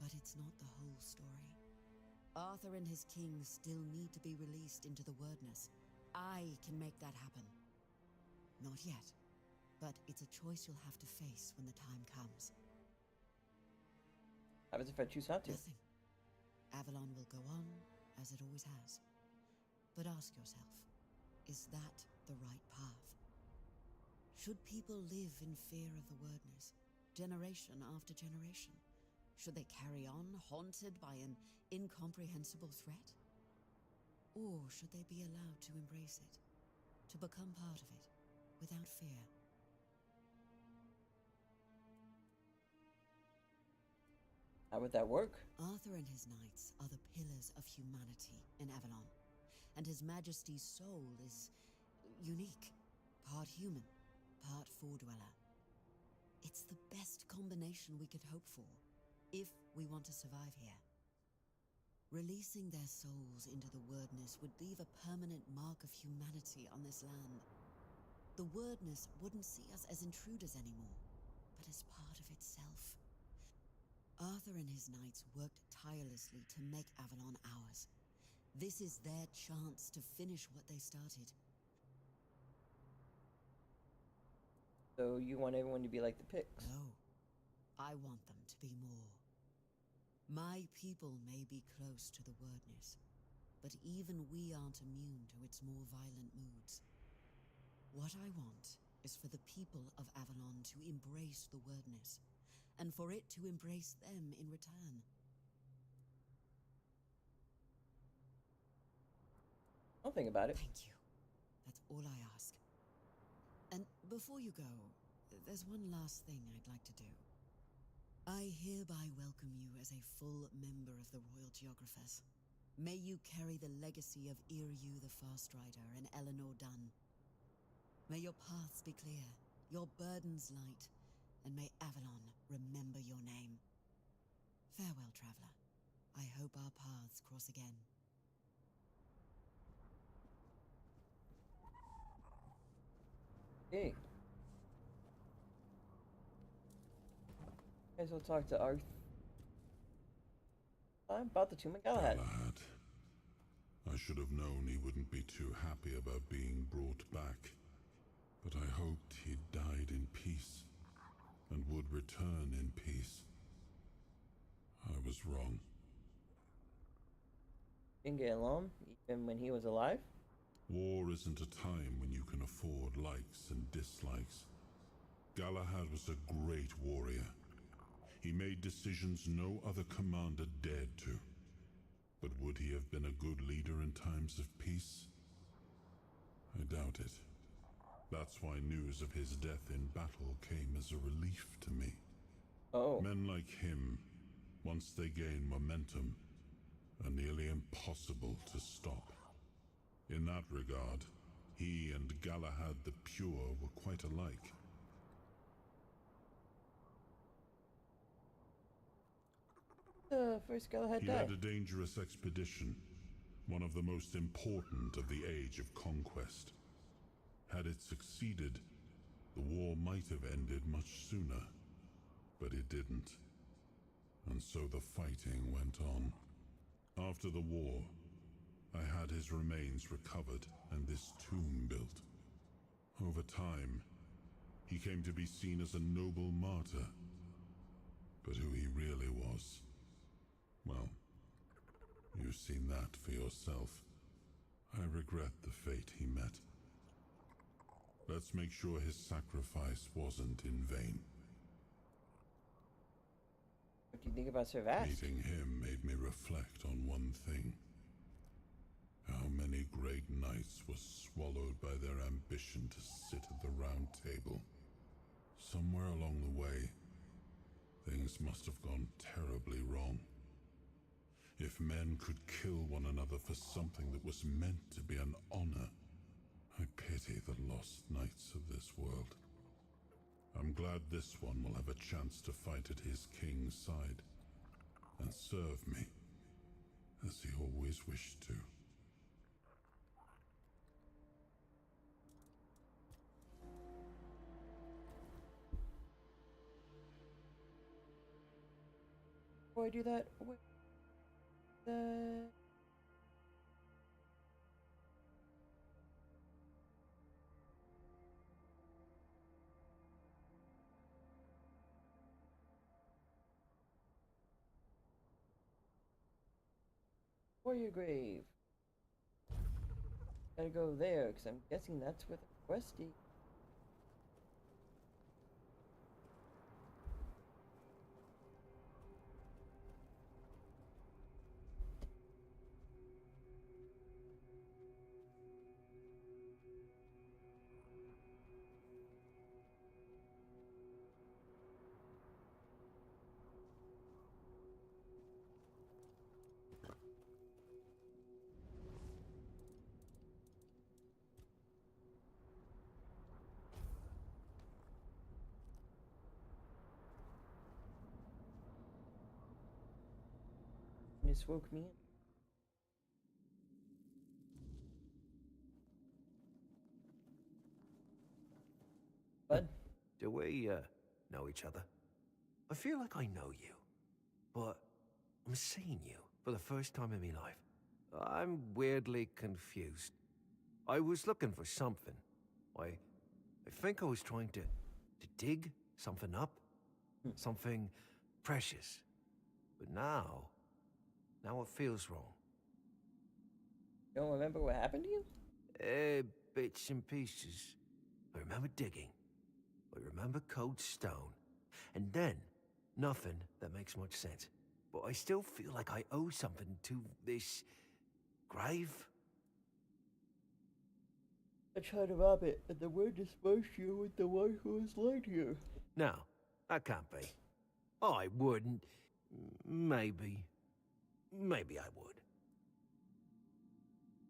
But it's not the whole story. Arthur and his king still need to be released into the Wordness. I can make that happen. Not yet. But it's a choice you'll have to face when the time comes. How happens if I choose not to? Nothing. Avalon will go on, as it always has. But ask yourself, is that the right path? Should people live in fear of the Wordness, generation after generation? Should they carry on, haunted by an incomprehensible threat? Or should they be allowed to embrace it, to become part of it, without fear? How would that work? Arthur and his knights are the pillars of humanity in Avalon, and His Majesty's soul is unique, part human, part Four-Dweller. It's the best combination we could hope for, if we want to survive here. Releasing their souls into the Wordness would leave a permanent mark of humanity on this land. The Wordness wouldn't see us as intruders anymore, but as part of itself. Arthur and his knights worked tirelessly to make Avalon ours. This is their chance to finish what they started. So you want everyone to be like the Picts? No, I want them to be more. My people may be close to the Wordness, but even we aren't immune to its more violent moods. What I want is for the people of Avalon to embrace the Wordness, and for it to embrace them in return. I'll think about it. Thank you. That's all I ask. And before you go, there's one last thing I'd like to do. I hereby welcome you as a full member of the Royal Geographers. May you carry the legacy of Iryu the Farstrider and Eleanor Dunn. May your paths be clear, your burdens light, and may Avalon remember your name. Farewell, traveler. I hope our paths cross again. Okay. Guess we'll talk to Arth. I'm about the Tomb of Galahad. Galahad. I should have known he wouldn't be too happy about being brought back. But I hoped he'd died in peace, and would return in peace. I was wrong. Didn't get along, even when he was alive? War isn't a time when you can afford likes and dislikes. Galahad was a great warrior. He made decisions no other commander dared to. But would he have been a good leader in times of peace? I doubt it. That's why news of his death in battle came as a relief to me. Oh. Men like him, once they gain momentum, are nearly impossible to stop. In that regard, he and Galahad the Pure were quite alike. First Galahad He died. led a dangerous expedition, one of the most important of the Age of Conquest. Had it succeeded, the war might have ended much sooner, but it didn't. And so the fighting went on. After the war, I had his remains recovered and this tomb built. Over time, he came to be seen as a noble martyr. But who he really was, well, you've seen that for yourself. I regret the fate he met. Let's make sure his sacrifice wasn't in vain. What do you think about Sir Vast? Meeting him made me reflect on one thing. How many great knights were swallowed by their ambition to sit at the Round Table. Somewhere along the way, things must have gone terribly wrong. If men could kill one another for something that was meant to be an honor, I pity the lost knights of this world. I'm glad this one will have a chance to fight at his king's side and serve me, as he always wished to. Before I do that, Warrior Grave. Gotta go there, because I'm guessing that's where the quest is. It woke me in. Bud? Do we, know each other? I feel like I know you, but I'm seeing you for the first time in my life. I'm weirdly confused. I was looking for something. I think I was trying to dig something up, something precious. But now it feels wrong. You don't remember what happened to you? Bits and pieces. I remember digging. I remember cold stone. And then, nothing that makes much sense. But I still feel like I owe something to this grave. I tried to rob it, and the wind dispersed you with the one who was laid here. No, that can't be. I wouldn't. Maybe I would.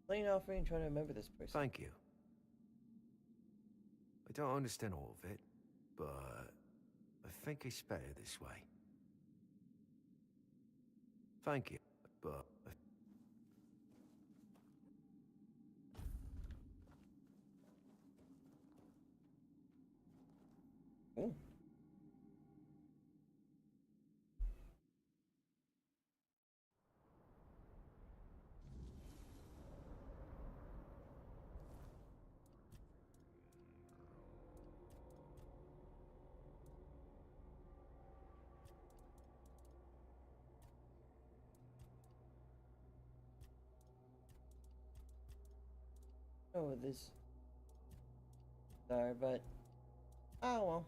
Plain offering, trying to remember this person. Thank you. I don't understand all of it, but I think it's better this way. Thank you, but... Ooh. Oh, this. Sorry, but. Oh well.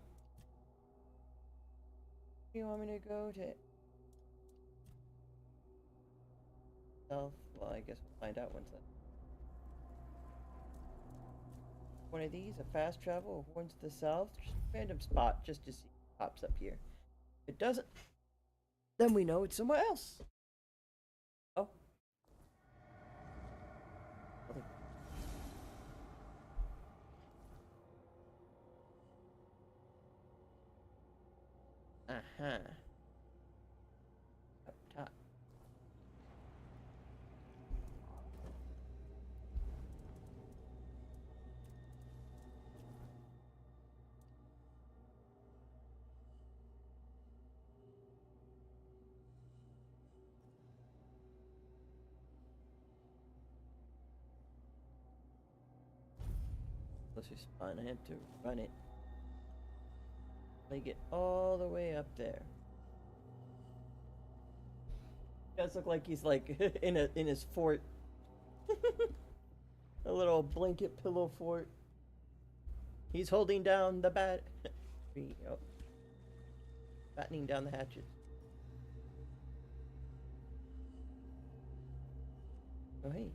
Do you want me to go to. South? Well, I guess we'll find out once that. One of these, a fast travel, or one to the south, just a random spot just to see what pops up here. If it doesn't, then we know it's somewhere else. Oh. Uh-huh. Up top. Let's just fine. I have to run it. Make it all the way up there. Does look like he's like in his fort. A little blanket pillow fort. He's holding down the oh. Battening down the hatches. Oh hey.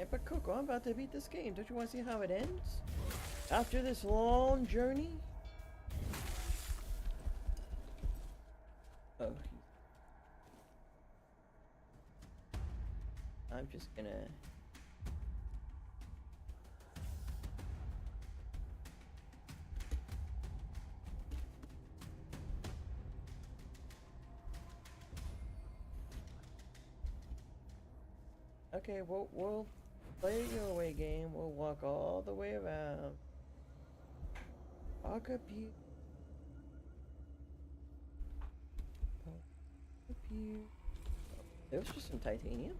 But Coco, I'm about to beat this game. Don't you want to see how it ends? After this long journey? Oh. I'm just gonna... Okay, we'll play it your way game. We'll walk all the way around. Walk up here. Walk up here. Oh, there's just some titanium.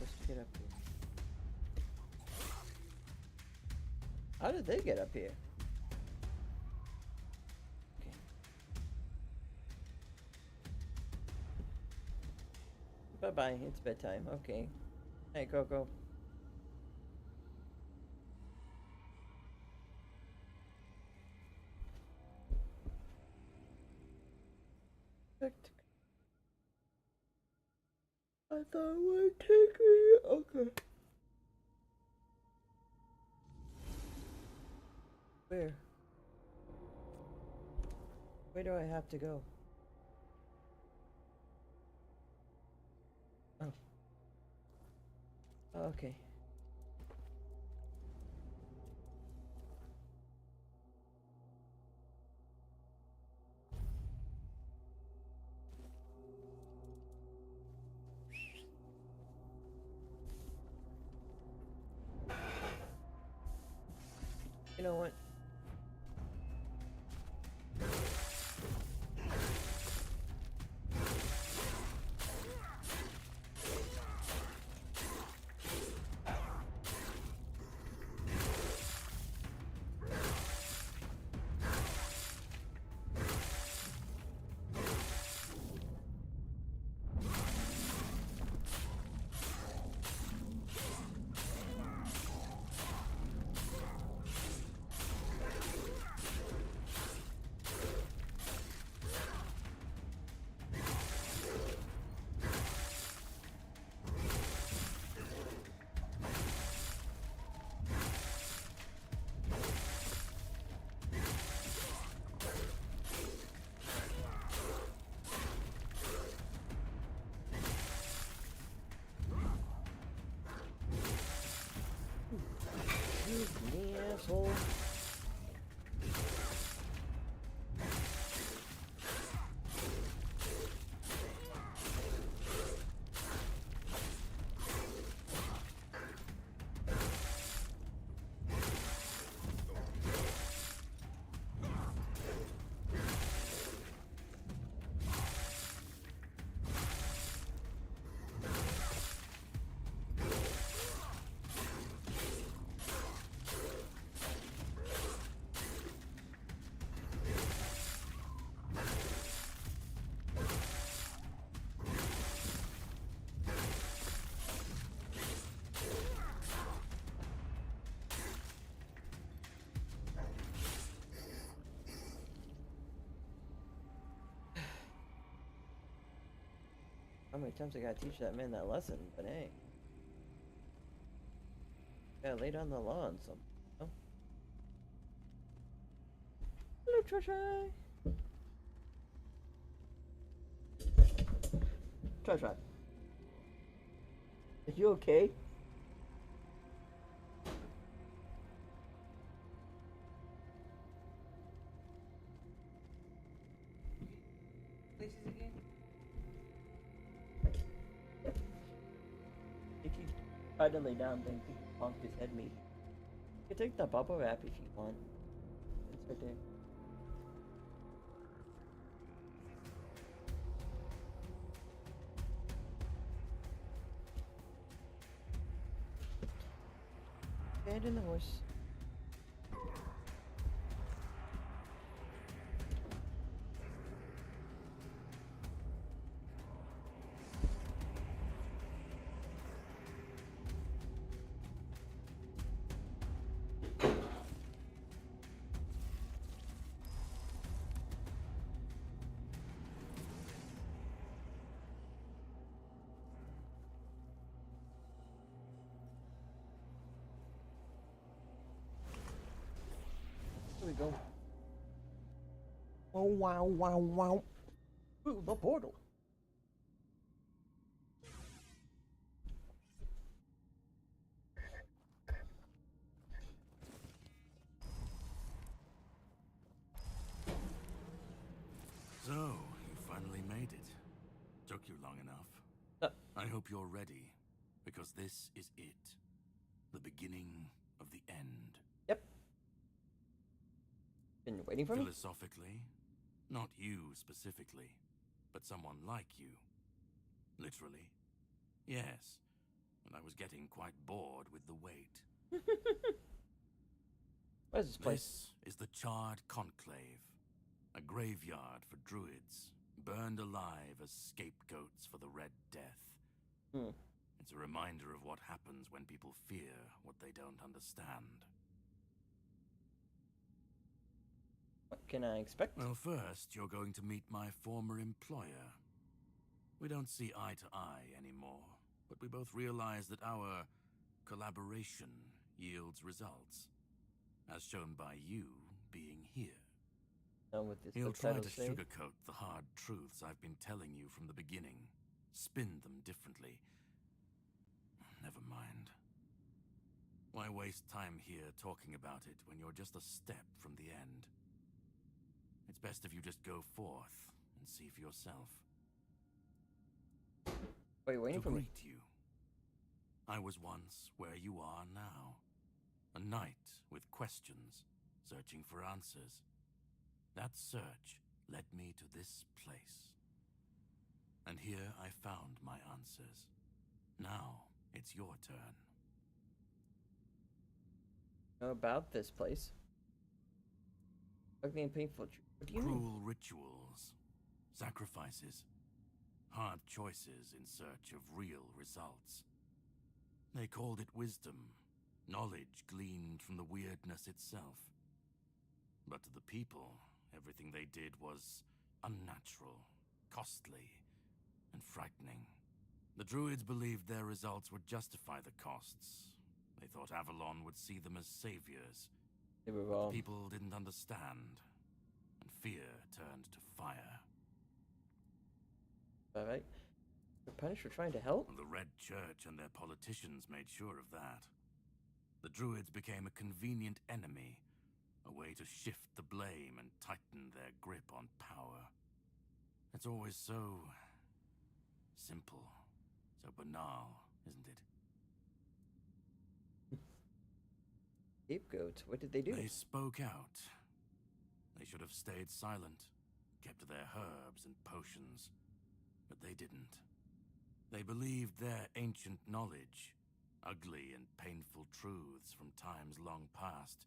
Just to get up here. How did they get up here? Bye-bye, it's bedtime. Okay. Hey, Coco. I thought it would take me. Okay. Where? Where do I have to go? Oh. Oh, okay. You know what? Shoot me, asshole. How many times I gotta teach that man that lesson, but hey. Gotta lay down the law on some. Oh. Hello, Trisha! Trisha. Are you okay? Places again? If you try to lay down, then he bonked his head, maybe. You can take the bubble wrap if you want. It's right there. Abandon the horse. Here we go. Oh, wow, wow, wow. Ooh, the portal. So, you finally made it. Took you long enough. I hope you're ready, because this is it. The beginning of the end. Yep. Been waiting for me? Philosophically, not you specifically, but someone like you. Literally. Yes, and I was getting quite bored with the wait. What is this place? This is the Charred Conclave, a graveyard for druids, burned alive as scapegoats for the Red Death. It's a reminder of what happens when people fear what they don't understand. What can I expect? Well, first, you're going to meet my former employer. We don't see eye to eye anymore, but we both realize that our collaboration yields results, as shown by you being here. Done with this He'll try to subtitle thing. sugarcoat the hard truths I've been telling you from the beginning, spin them differently. Never mind. Why waste time here talking about it when you're just a step from the end? It's best if you just go forth and see for yourself. What are you waiting To for me? greet you. I was once where you are now. A knight with questions, searching for answers. That search led me to this place. And here I found my answers. Now it's your turn. Know about this place. Ugly and painful. What do you mean? Cruel rituals, sacrifices, hard choices in search of real results. They called it wisdom, knowledge gleaned from the weirdness itself. But to the people, everything they did was unnatural, costly, and frightening. The Druids believed their results would justify the costs. They thought Avalon would see them as saviors. They were But wrong. the people didn't understand, and fear turned to fire. Alright. We're punished for trying to help? The Red Church and their politicians made sure of that. The Druids became a convenient enemy, a way to shift the blame and tighten their grip on power. It's always so simple, so banal, isn't it? Scapegoats. What did they do? They spoke out. They should have stayed silent, kept to their herbs and potions, but they didn't. They believed their ancient knowledge, ugly and painful truths from times long past,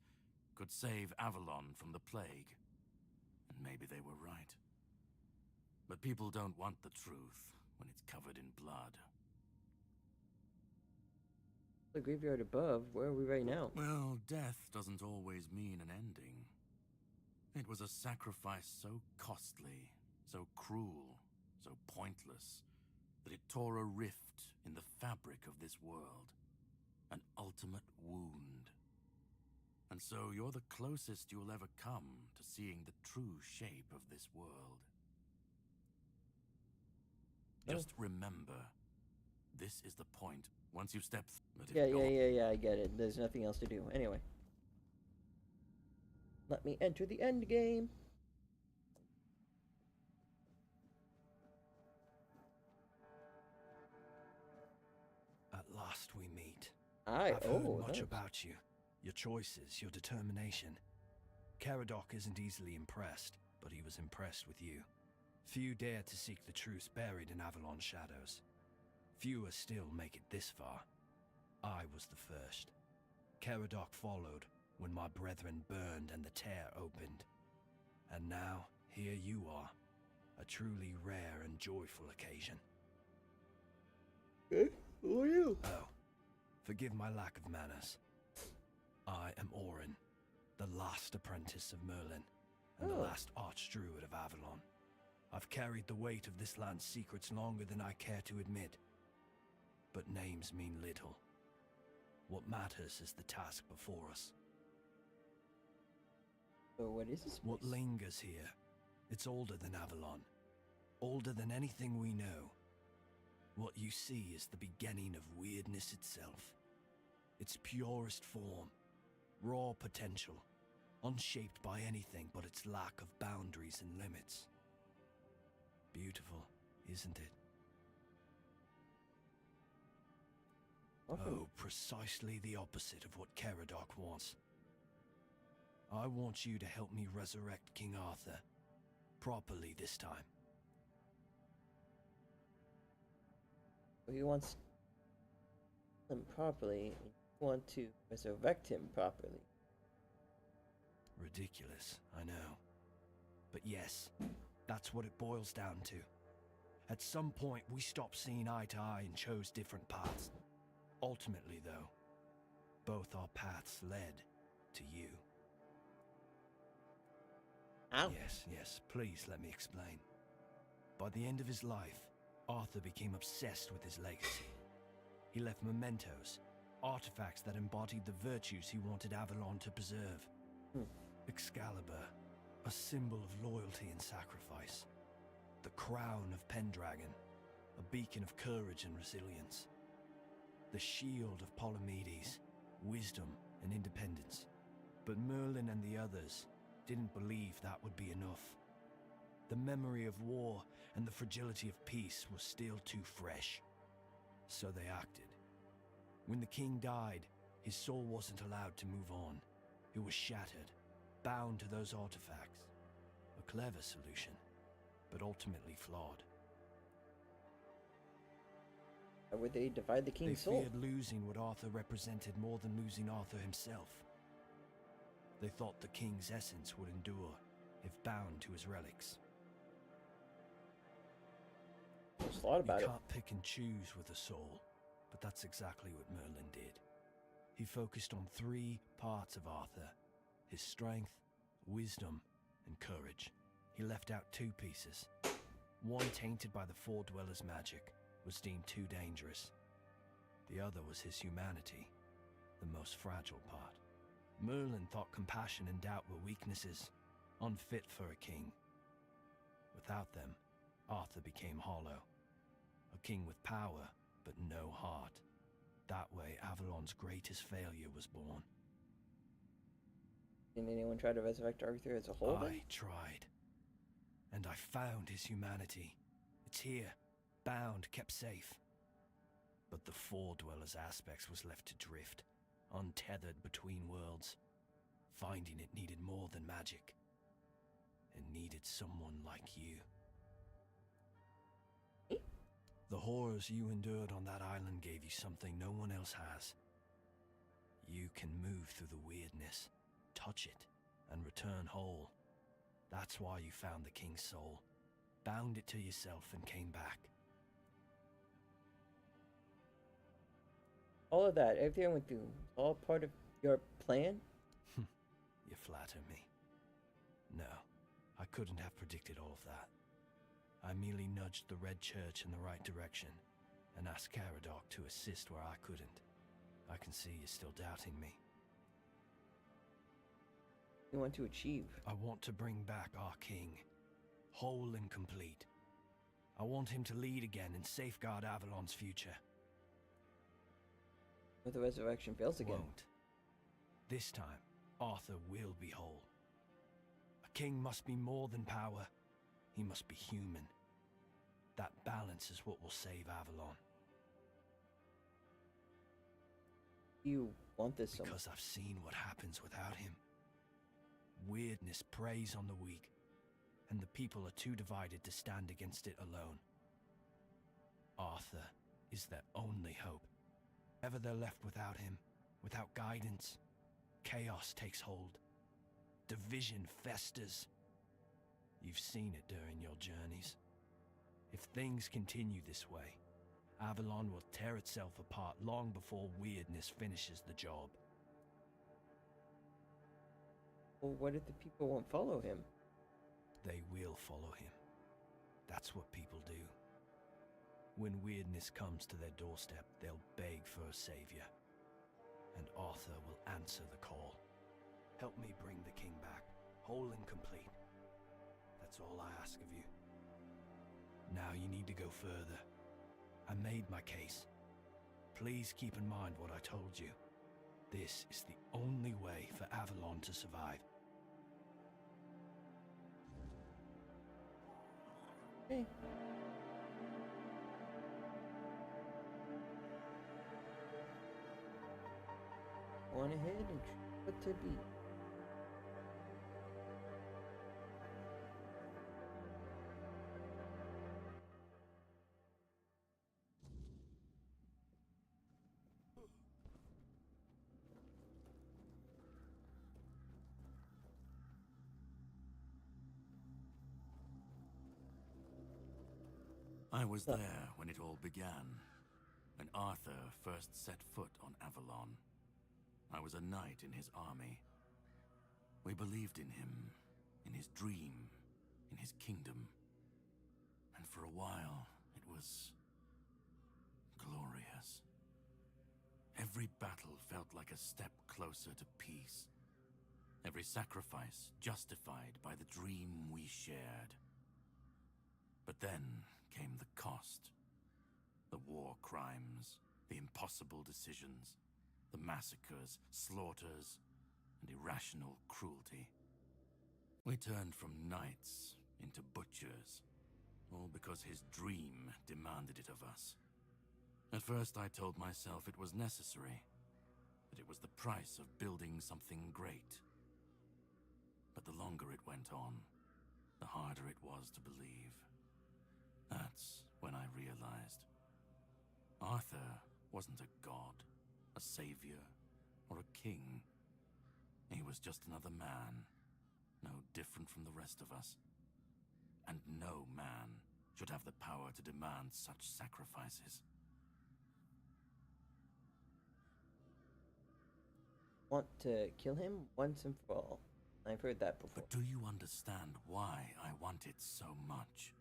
could save Avalon from the plague. And maybe they were right. But people don't want the truth when it's covered in blood. The graveyard above. Where are we right now? Well, death doesn't always mean an ending. It was a sacrifice so costly, so cruel, so pointless, that it tore a rift in the fabric of this world. An ultimate wound. And so you're the closest you'll ever come to seeing the true shape of this world. Just remember, this is the point. Once you step but if Yeah, I get it. There's nothing else to do. Anyway. Let me enter the end game. At last we meet. Aye, I've heard much nice. about you. Your choices, your determination. Caradoc isn't easily impressed, but he was impressed with you. Few dare to seek the truth buried in Avalon shadows. Fewer still make it this far. I was the first. Caradoc followed when my brethren burned and the tear opened. And now, here you are. A truly rare and joyful occasion. Who are you? Oh, forgive my lack of manners. I am Orin, the last apprentice of Merlin, and the last archdruid of Avalon. I've carried the weight of this land's secrets longer than I care to admit. But names mean little. What matters is the task before us. So what is this? What place? lingers here? It's older than Avalon. Older than anything we know. What you see is the beginning of weirdness itself. Its purest form. Raw potential. Unshaped by anything but its lack of boundaries and limits. Beautiful, isn't it? Oh, precisely the opposite of what Caradoc wants. I want you to help me resurrect King Arthur. Properly this time. He wants him properly. You want to resurrect him properly. Ridiculous, I know. But yes, that's what it boils down to. At some point, we stopped seeing eye to eye and chose different paths. Ultimately, though, both our paths led to you. Ow. Yes, please let me explain. By the end of his life, Arthur became obsessed with his legacy. He left mementos, artifacts that embodied the virtues he wanted Avalon to preserve. Excalibur, A symbol of loyalty and sacrifice. The crown of Pendragon, a beacon of courage and resilience. The shield of Palamedes, wisdom and independence. But Merlin and the others didn't believe that would be enough. The memory of war and the fragility of peace was still too fresh. So they acted. When the king died, his soul wasn't allowed to move on. It was shattered, bound to those artifacts. A clever solution, but ultimately flawed. How would they divide the king's They soul? feared losing what Arthur represented more than losing Arthur himself. They thought the king's essence would endure if bound to his relics. There's a lot about You it. can't pick and choose with a soul, but that's exactly what Merlin did. He focused on 3 parts of Arthur: his strength, wisdom, and courage. He left out 2 pieces. One, tainted by the Four Dwellers' magic, was deemed too dangerous. The other was his humanity, the most fragile part. Merlin thought compassion and doubt were weaknesses, unfit for a king. Without them, Arthur became hollow. A king with power, but no heart. That way, Avalon's greatest failure was born. Didn't anyone try to resurrect Arthur as a whole? then? I tried. And I found his humanity. It's here, bound, kept safe. But the Four Dwellers' aspects was left to drift, untethered between worlds. Finding it needed more than magic. It needed someone like you. The horrors you endured on that island gave you something no one else has. You can move through the weirdness, touch it, and return whole. That's why you found the king's soul, bound it to yourself, and came back. All of that, everything I went through, all part of your plan? You flatter me. No, I couldn't have predicted all of that. I merely nudged the Red Church in the right direction and asked Caradoc to assist where I couldn't. I can see you're still doubting me. You want to achieve? I want to bring back our king, whole and complete. I want him to lead again and safeguard Avalon's future. But the resurrection fails again. Won't. This time, Arthur will be whole. A king must be more than power. He must be human. That balance is what will save Avalon. You want this so much? Because I've seen what happens without him. Weirdness preys on the weak, and the people are too divided to stand against it alone. Arthur is their only hope. Ever they're left without him, without guidance, chaos takes hold. Division festers. You've seen it during your journeys. If things continue this way, Avalon will tear itself apart long before weirdness finishes the job. Well, what if the people won't follow him? They will follow him. That's what people do. When weirdness comes to their doorstep, they'll beg for a savior. And Arthur will answer the call. Help me bring the king back, whole and complete. That's all I ask of you. Now you need to go further. I made my case. Please keep in mind what I told you. This is the only way for Avalon to survive. Okay. Went ahead and put to be. I was there when it all began, when Arthur first set foot on Avalon. I was a knight in his army. We believed in him, in his dream, in his kingdom. And for a while, it was glorious. Every battle felt like a step closer to peace. Every sacrifice justified by the dream we shared. But then came the cost. The war crimes, the impossible decisions, the massacres, slaughters, and irrational cruelty. We turned from knights into butchers, all because his dream demanded it of us. At first I told myself it was necessary, that it was the price of building something great. But the longer it went on, the harder it was to believe. That's when I realized Arthur wasn't a god, a savior, or a king. He was just another man, no different from the rest of us. And no man should have the power to demand such sacrifices. Want to kill him once and for all. I've heard that before. But do you understand why I want it so much?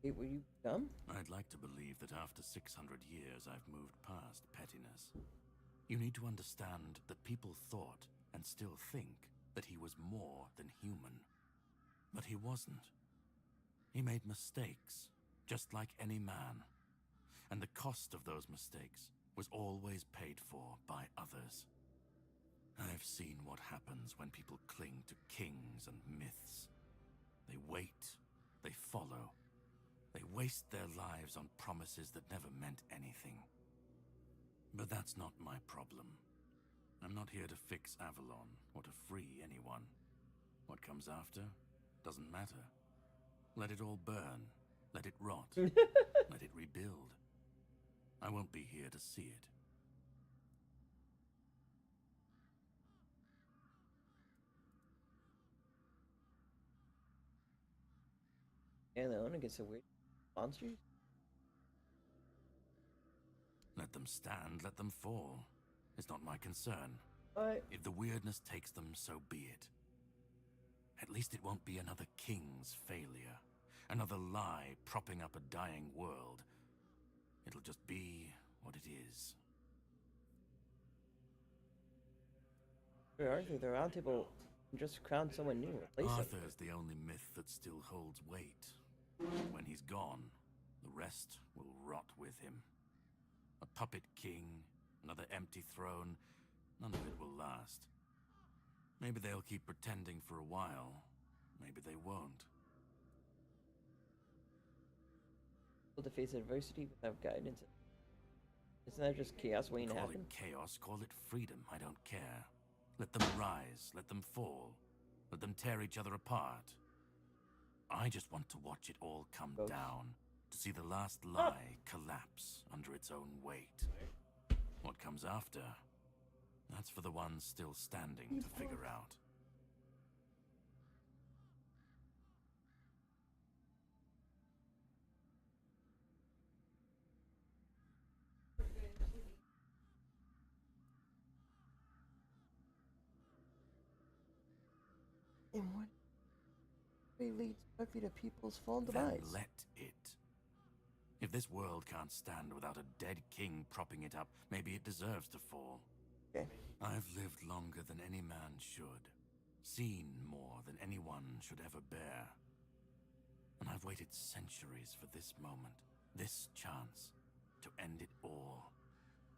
Wait, were you dumb? I'd like to believe that after 600 years I've moved past pettiness. You need to understand that people thought, and still think, that he was more than human. But he wasn't. He made mistakes, just like any man. And the cost of those mistakes was always paid for by others. I've seen what happens when people cling to kings and myths. They wait, they follow, they waste their lives on promises that never meant anything. But that's not my problem. I'm not here to fix Avalon or to free anyone. What comes after doesn't matter. Let it all burn. Let it rot. Let it rebuild. I won't be here to see it. Alien against a weird monsters? Let them stand, let them fall. It's not my concern. What? If the weirdness takes them, so be it. At least it won't be another king's failure. Another lie propping up a dying world. It'll just be what it is. Arthur, the round table just crowned someone new. Replace him. Arthur's the only myth that still holds weight. When he's gone, the rest will rot with him. A puppet king, another empty throne, none of it will last. Maybe they'll keep pretending for a while. Maybe they won't. To face adversity without guidance. Isn't that just chaos waiting to Call happen? it chaos, call it freedom, I don't care. Let them rise, let them fall. Let them tear each other apart. I just want to watch it all come down. To see the last lie collapse under its own weight. What comes after? That's for the ones still standing to figure out. And what leads directly to people's fall Then demise? let it. If this world can't stand without a dead king propping it up, maybe it deserves to fall. Okay. I've lived longer than any man should. Seen more than anyone should ever bear. And I've waited centuries for this moment, this chance, to end it all.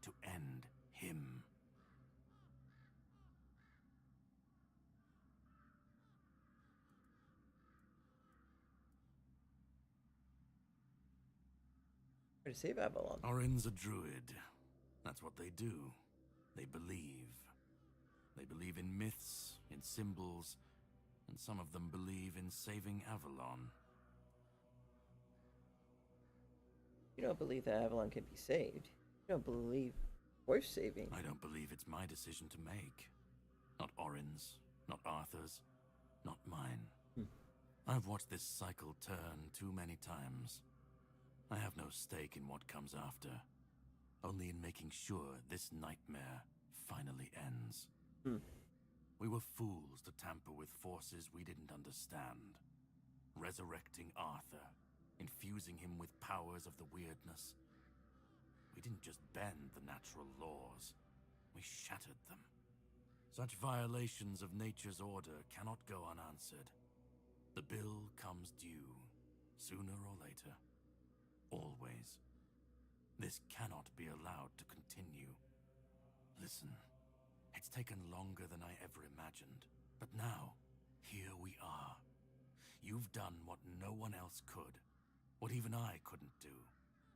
To end him. To save Avalon. Orin's a druid. That's what they do. They believe. They believe in myths, in symbols, and some of them believe in saving Avalon. You don't believe that Avalon can be saved. You don't believe worth saving. I don't believe it's my decision to make. Not Orin's, not Arthur's, not mine. I've watched this cycle turn too many times. I have no stake in what comes after, only in making sure this nightmare finally ends. We were fools to tamper with forces we didn't understand. Resurrecting Arthur, infusing him with powers of the weirdness. We didn't just bend the natural laws, we shattered them. Such violations of nature's order cannot go unanswered. The bill comes due, sooner or later. Always. This cannot be allowed to continue. Listen, it's taken longer than I ever imagined, but now, here we are. You've done what no one else could, what even I couldn't do.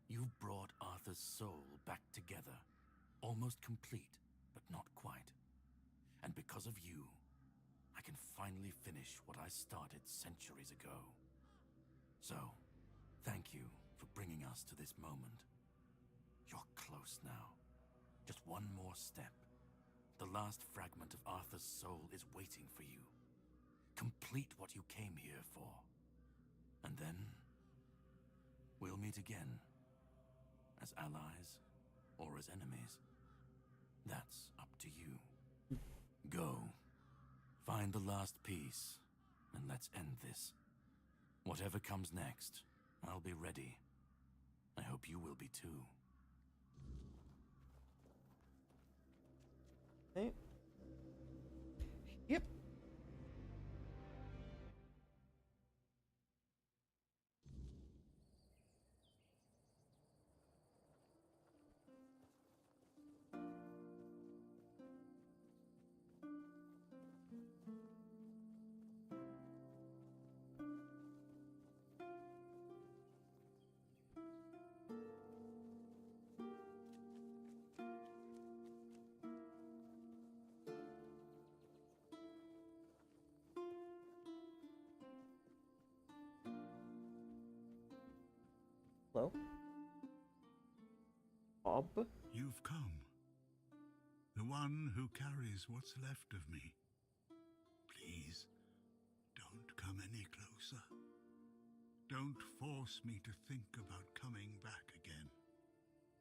You've brought Arthur's soul back together, almost complete, but not quite. And because of you, I can finally finish what I started centuries ago. So, thank you for bringing us to this moment. You're close now. Just one more step. The last fragment of Arthur's soul is waiting for you. Complete what you came here for. And then, we'll meet again. As allies, or as enemies. That's up to you. Go. Find the last piece, and let's end this. Whatever comes next, I'll be ready. I hope you will be too. Okay. Yep. Hello? Bob? You've come. The one who carries what's left of me. Please, don't come any closer. Don't force me to think about coming back again.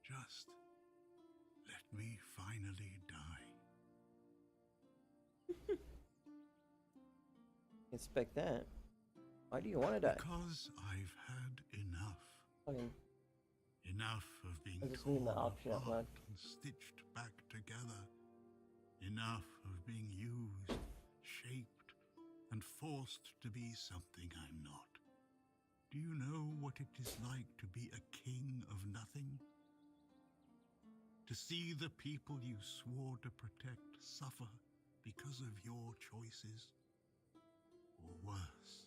Just let me finally die. Expect that. Why do you want to die? Because I've had enough. Okay. Enough of being I just need the torn option out apart loud. and stitched back together. Enough of being used, shaped, and forced to be something I'm not. Do you know what it is like to be a king of nothing? To see the people you swore to protect suffer because of your choices? Or worse,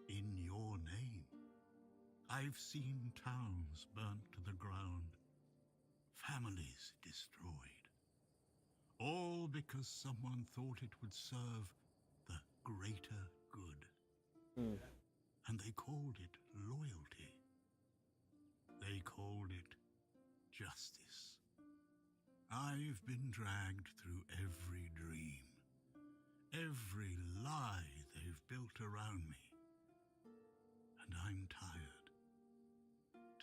in your name. I've seen towns burnt to the ground, families destroyed, all because someone thought it would serve the greater good. And they called it loyalty. They called it justice. I've been dragged through every dream, every lie they've built around me. And I'm tired.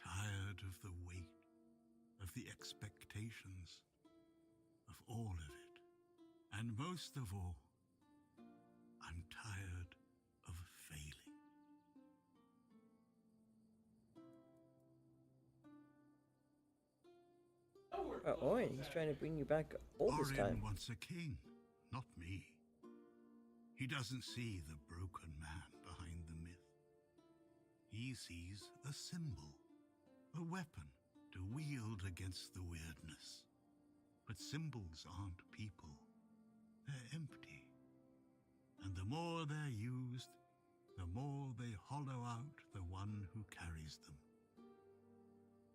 Tired of the weight, of the expectations, of all of it. And most of all, I'm tired of failing. Orin, he's trying to bring you back all this time. Orin wants a king, not me. He doesn't see the broken man behind the myth. He sees a symbol, a weapon to wield against the weirdness. But symbols aren't people. They're empty. And the more they're used, the more they hollow out the one who carries them.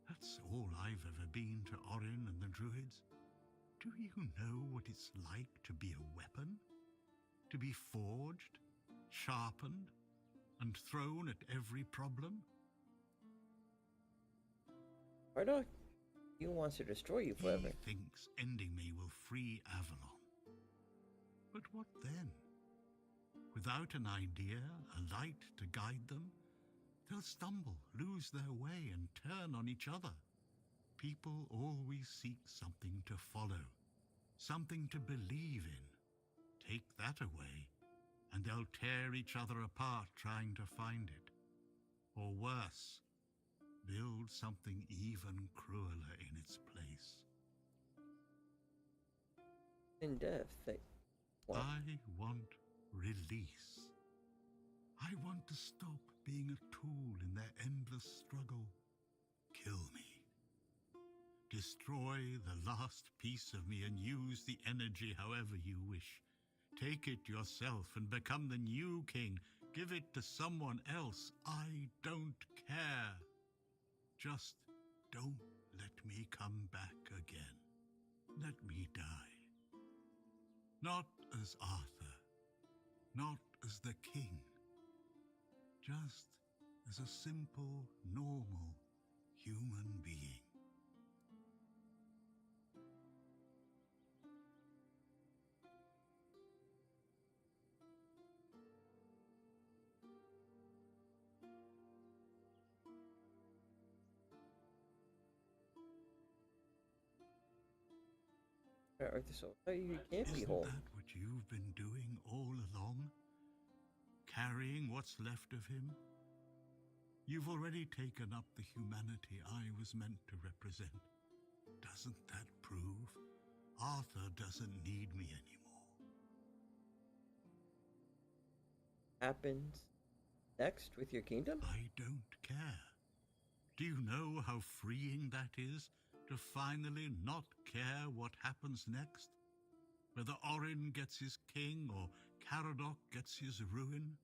That's all I've ever been to Orin and the Druids. Do you know what it's like to be a weapon? To be forged, sharpened, and thrown at every problem? Bardock, he wants to destroy you forever. He thinks ending me will free Avalon. But what then? Without an idea, a light to guide them, they'll stumble, lose their way, and turn on each other. People always seek something to follow, something to believe in. Take that away, and they'll tear each other apart trying to find it. or worse, build something even crueler in its place. In death, what? I want release. I want to stop being a tool in their endless struggle. Kill me. Destroy the last piece of me and use the energy however you wish. Take it yourself and become the new king. Give it to someone else. I don't care. Just don't let me come back again. Let me die. Not as Arthur. Not as the king. Just as a simple, normal human being. So you can't be whole. Isn't that what you've been doing all along? Carrying what's left of him? You've already taken up the humanity I was meant to represent. Doesn't that prove Arthur doesn't need me anymore? Happens next with your kingdom? I don't care. Do you know how freeing that is? To finally not care what happens next? Whether Orin gets his king or Caradoc gets his ruin?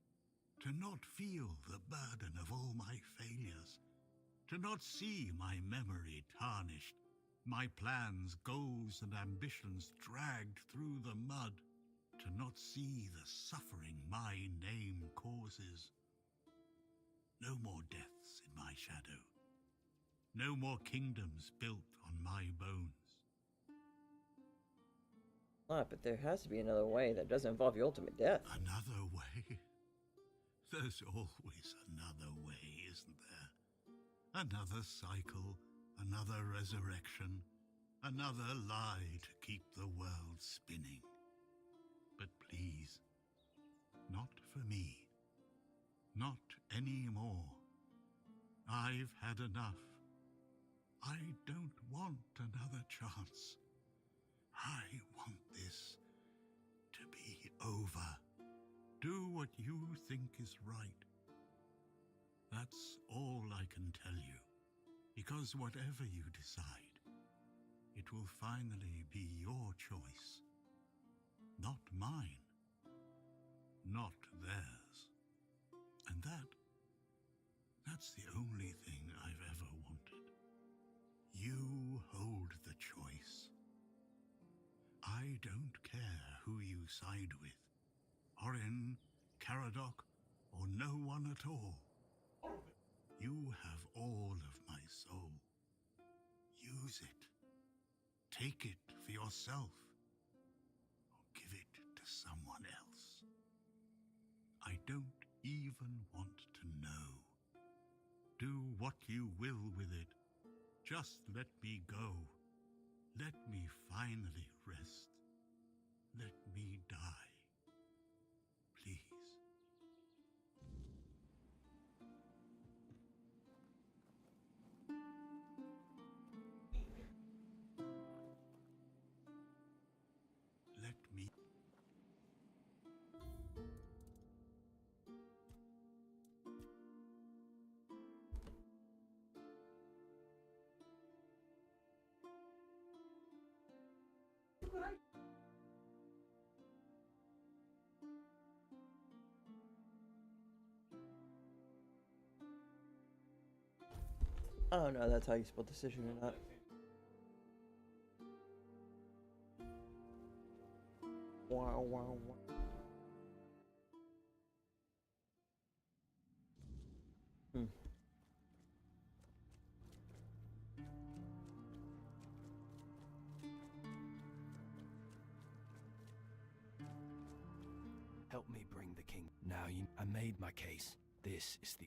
To not feel the burden of all my failures? To not see my memory tarnished? My plans, goals, and ambitions dragged through the mud? To not see the suffering my name causes? No more deaths in my shadow. No more kingdoms built on my bones. But there has to be another way that doesn't involve your ultimate death. Another way? There's always another way, isn't there? Another cycle, another resurrection, another lie to keep the world spinning. But please, not for me. Not anymore. I've had enough. I don't want another chance. I want this to be over. Do what you think is right. That's all I can tell you. Because whatever you decide, it will finally be your choice. Not mine. Not theirs. And that's the only thing I've ever wanted. You hold the choice. I don't care who you side with. Orin, Caradoc, or no one at all. You have all of my soul. Use it. Take it for yourself. Or give it to someone else. I don't even want to know. Do what you will with it. Just let me go. Let me finally rest. Let me die. Please. Let me. I don't know if that's how you spell decision or not. Wow, wow, wow. Help me bring the king. I made my case. This is the...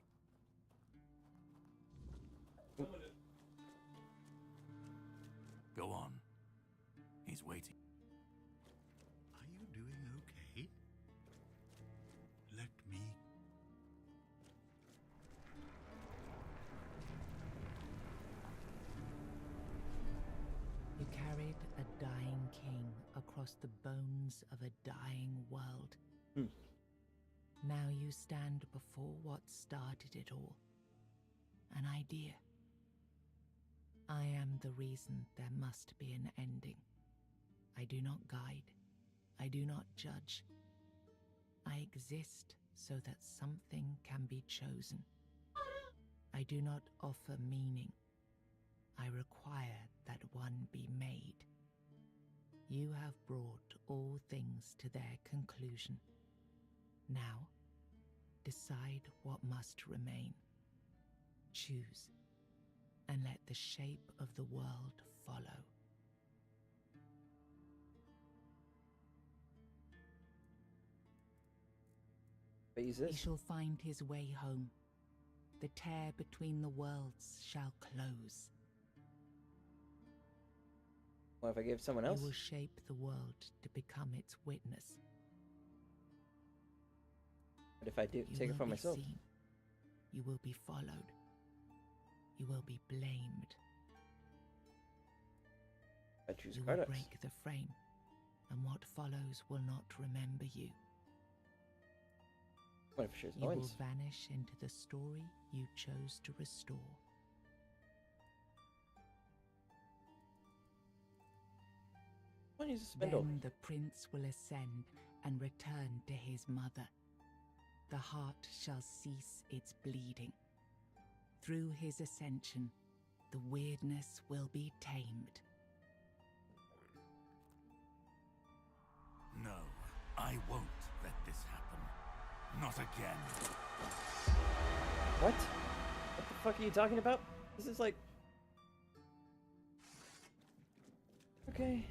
Go on. He's waiting. Are you doing okay? Let me. across the bones of a dying world. Hmm. Now you stand before what started it all. An idea. I am the reason there must be an ending. I do not guide. I do not judge. I exist so that something can be chosen. I do not offer meaning. I require that one be made. You have brought all things to their conclusion. Now, decide what must remain. Choose, and let the shape of the world follow. He shall find his way home. The tear between the worlds shall close. What if I give someone else? You will shape the world to become its witness. But if I do, You take it will for be myself. seen. You will be followed. You will be blamed. I choose You will Carlos. break the frame, and what follows will not remember you. What if she's You will Owens? vanish into the story you chose to restore. Why don't you spindle? Then the prince will ascend and return to his mother. The heart shall cease its bleeding. Through his ascension, the weirdness will be tamed. No, I won't let this happen. Not again. What? What the fuck are you talking about? This is like... Okay.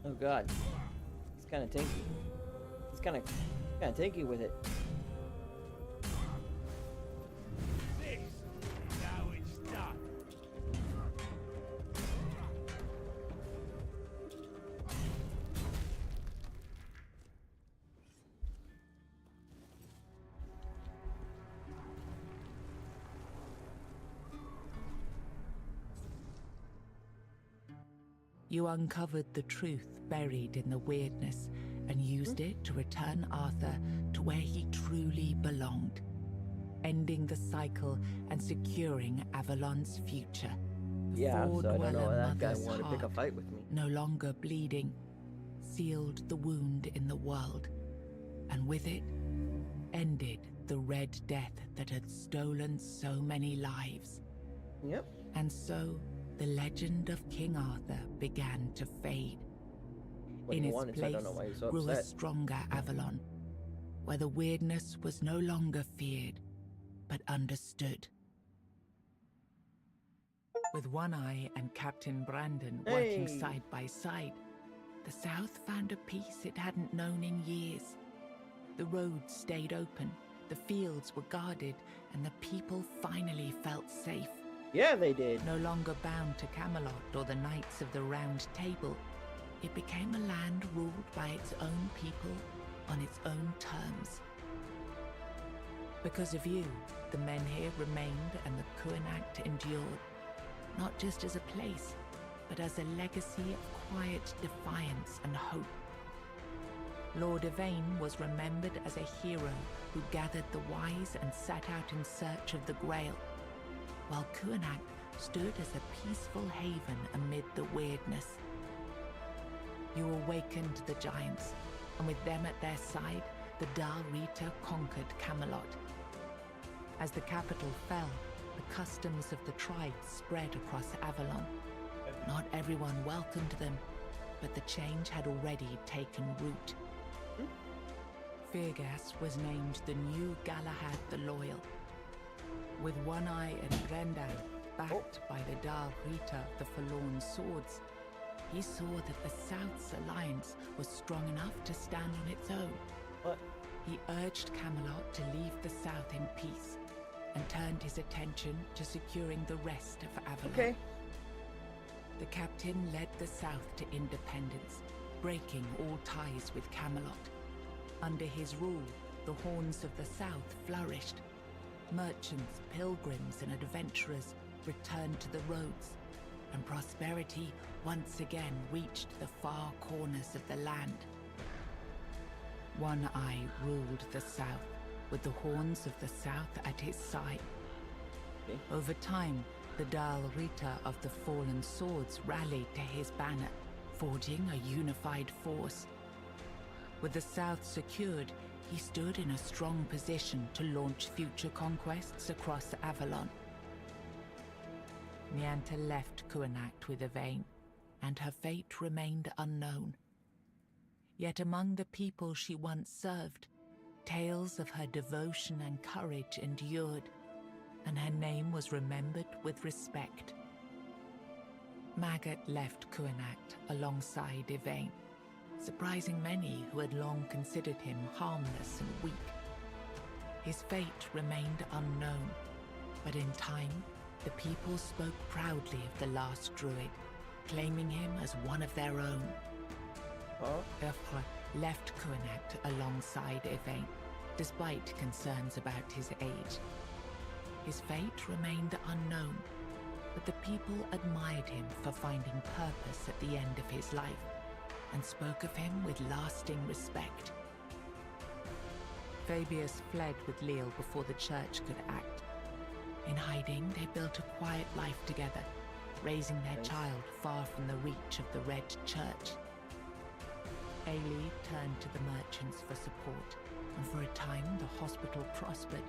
Oh god. He's kind of tanky. He's kind of tanky with it. This, now it's done. You uncovered the truth buried in the weirdness and used it to return Arthur to where he truly belonged, ending the cycle and securing Avalon's future. The Yeah, so I don't know Four-Dweller why that guy Mother's wanted to pick a heart, fight with me. no longer bleeding, sealed the wound in the world, and with it, ended the Red Death that had stolen so many lives. Yep. And so, the legend of King Arthur began to fade. Well, In he its wanted, so I place don't know why he's so grew a upset. stronger Avalon, where the weirdness was no longer feared, but understood. With One Eye and Captain Brandon working Hey! side by side, the South found a peace it hadn't known in years. The roads stayed open, the fields were guarded, and the people finally felt safe. Yeah, they did. No longer bound to Camelot or the Knights of the Round Table, it became a land ruled by its own people on its own terms. Because of you, the men here remained and the Kuanacht endured, not just as a place, but as a legacy of quiet defiance and hope. Lord Yvain was remembered as a hero who gathered the wise and set out in search of the Grail, while Kuanacht stood as a peaceful haven amid the weirdness. You awakened the giants, and with them at their side, the Dal Rita conquered Camelot. As the capital fell, the customs of the tribes spread across Avalon. Not everyone welcomed them, but the change had already taken root. Firgas was named the new Galahad the Loyal. With One Eye and Brendan backed by the Dal Rita, the Forlorn Swords, he saw that the South's alliance was strong enough to stand on its own. What? He urged Camelot to leave the South in peace and turned his attention to securing the rest of Avalon. Okay. The captain led the South to independence, breaking all ties with Camelot. Under his rule, the horns of the South flourished. Merchants, pilgrims, and adventurers returned to the roads, and prosperity once again reached the far corners of the land. One Eye ruled the south, with the horns of the south at his side. Over time, the Dal Rita of the Fallen Swords rallied to his banner, forging a unified force. With the south secured, he stood in a strong position to launch future conquests across Avalon. Nianta left Kuanacht with Yvain, and her fate remained unknown. Yet among the people she once served, tales of her devotion and courage endured, and her name was remembered with respect. Magat left Kuanacht alongside Yvain, surprising many who had long considered him harmless and weak. His fate remained unknown, but in time, the people spoke proudly of the last druid, claiming him as one of their own. Urfra left Kuanacht alongside Yvain, despite concerns about his age. His fate remained unknown, but the people admired him for finding purpose at the end of his life, and spoke of him with lasting respect. Fabius fled with Leal before the church could act. In hiding, they built a quiet life together, raising their child far from the reach of the Red Church. Ailey turned to the merchants for support, and for a time the hospital prospered.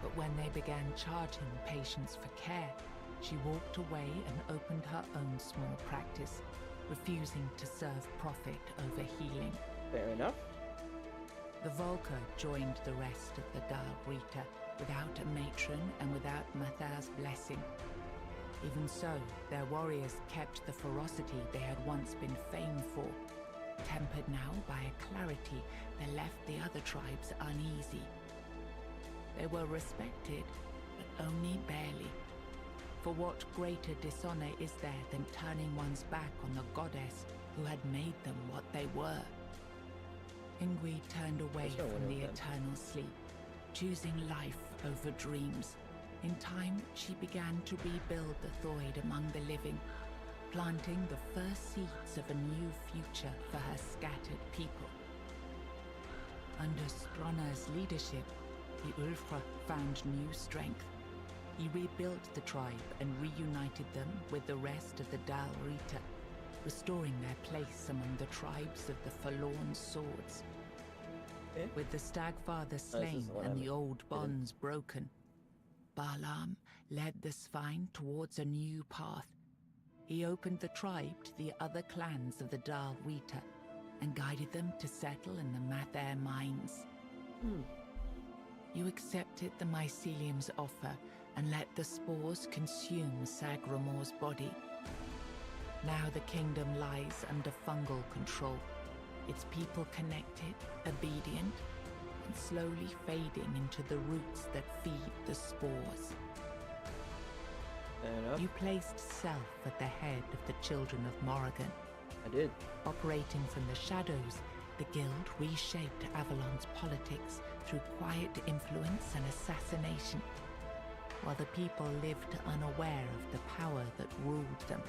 But when they began charging patients for care, she walked away and opened her own small practice, refusing to serve profit over healing. Fair enough. The Volca joined the rest of the Dal Rita without a matron and without Mathar's blessing. Even so, their warriors kept the ferocity they had once been famed for, tempered now by a clarity that left the other tribes uneasy. They were respected, but only barely. For what greater dishonor is there than turning one's back on the goddess who had made them what they were? Ingui turned away from the eternal sleep, choosing life over dreams. In time, she began to rebuild the Thoid among the living, planting the first seeds of a new future for her scattered people. Under Strona's leadership, the Ulfra found new strength. He rebuilt the tribe and reunited them with the rest of the Dal Rita, restoring their place among the tribes of the Forlorn Swords. With the Stagfather slain and the old bonds broken, Balaam led the Svine towards a new path. He opened the tribe to the other clans of the Dal Rita and guided them to settle in the Mather mines. You accepted the mycelium's offer and let the spores consume Sagramor's body. Now the kingdom lies under fungal control, its people connected, obedient, and slowly fading into the roots that feed the spores. You placed self at the head of the children of Morrigan. I did. Operating from the shadows, the guild reshaped Avalon's politics through quiet influence and assassination, while the people lived unaware of the power that ruled them.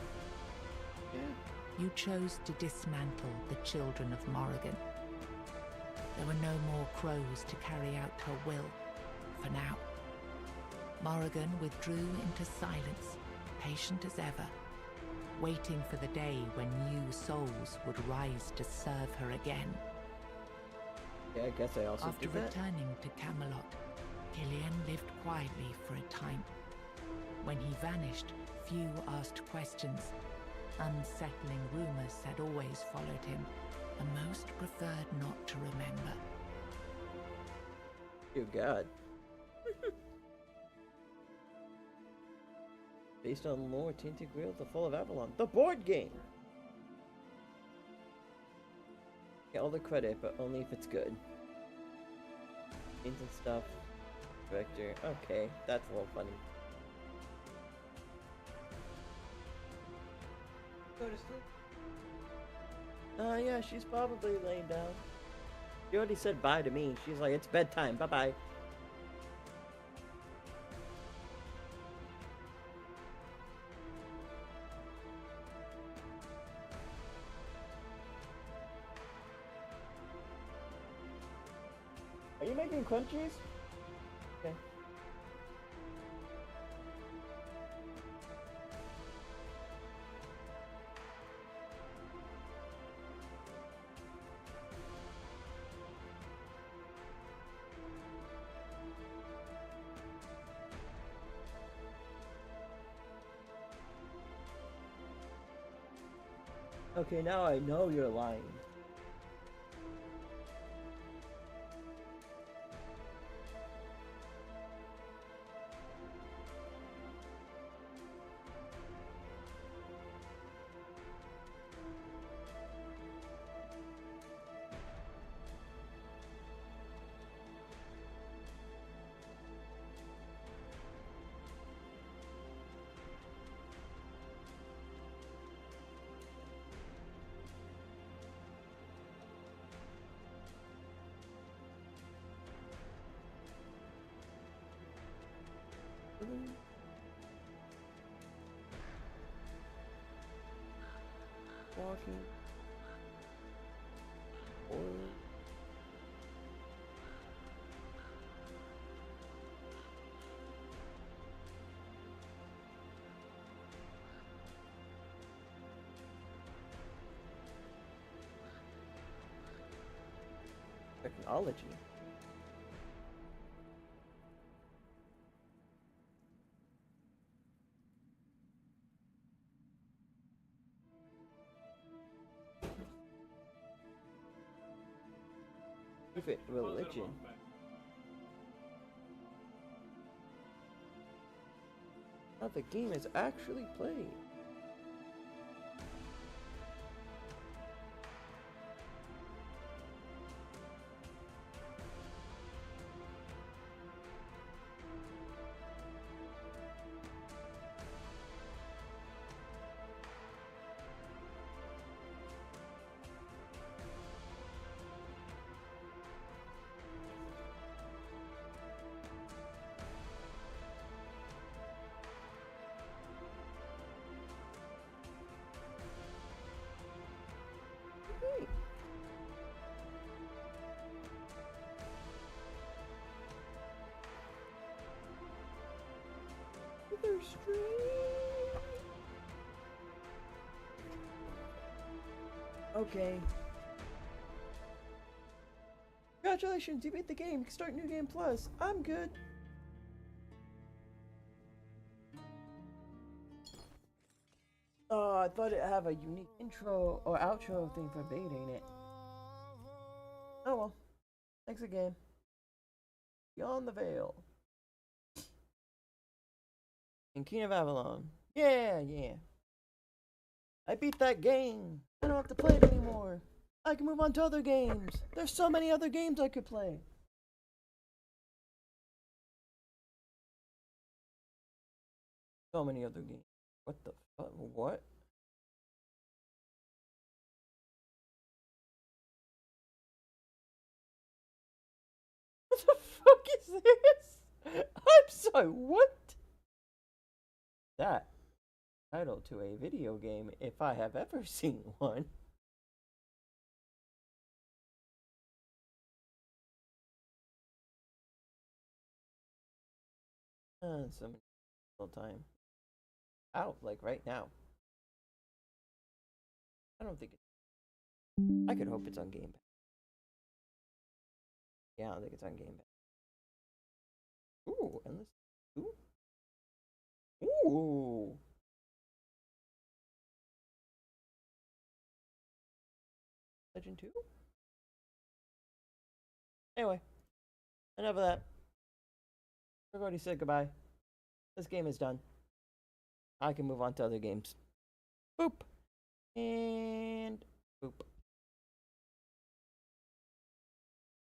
You chose to dismantle the children of Morrigan. There were no more crows to carry out her will, for now. Morrigan withdrew into silence, patient as ever, waiting for the day when new souls would rise to serve her again. Yeah, I guess I also After did that. returning to Camelot, Killian lived quietly for a time. When he vanished, few asked questions. Unsettling rumors had always followed him, and most preferred not to remember. Dear God. Based on lore, Tainted Grail, The Fall of Avalon, the board game! Get all the credit, but only if it's good. Tainted stuff. Director. Okay, that's a little funny. Go to sleep. Yeah, she's probably laying down. She already said bye to me. She's like, it's bedtime, bye-bye. you making crunchies? Okay. Okay, now I know you're lying. Walking. Or... Technology. If it religion. How the game is actually played. Okay. Congratulations, you beat the game. You can start New Game Plus. I'm good. Oh, I thought it'd have a unique intro or outro thing for baiting it. Oh well. Thanks again. Beyond the Veil. And King of Avalon. Yeah, yeah. I beat that game. I don't have to play it anymore. I can move on to other games. There's so many other games I could play. So many other games. What the fuck? What? What the fuck is this? I'm sorry, what? That title to a video game, if I have ever seen one. So many time. Out, like right now. I don't think it. I could hope it's on Game Pass. Yeah, I don't think it's on Game Pass. Ooh, endless. Ooh. Ooh. Legend 2? Anyway, enough of that. We've already said goodbye. This game is done. I can move on to other games. Boop. And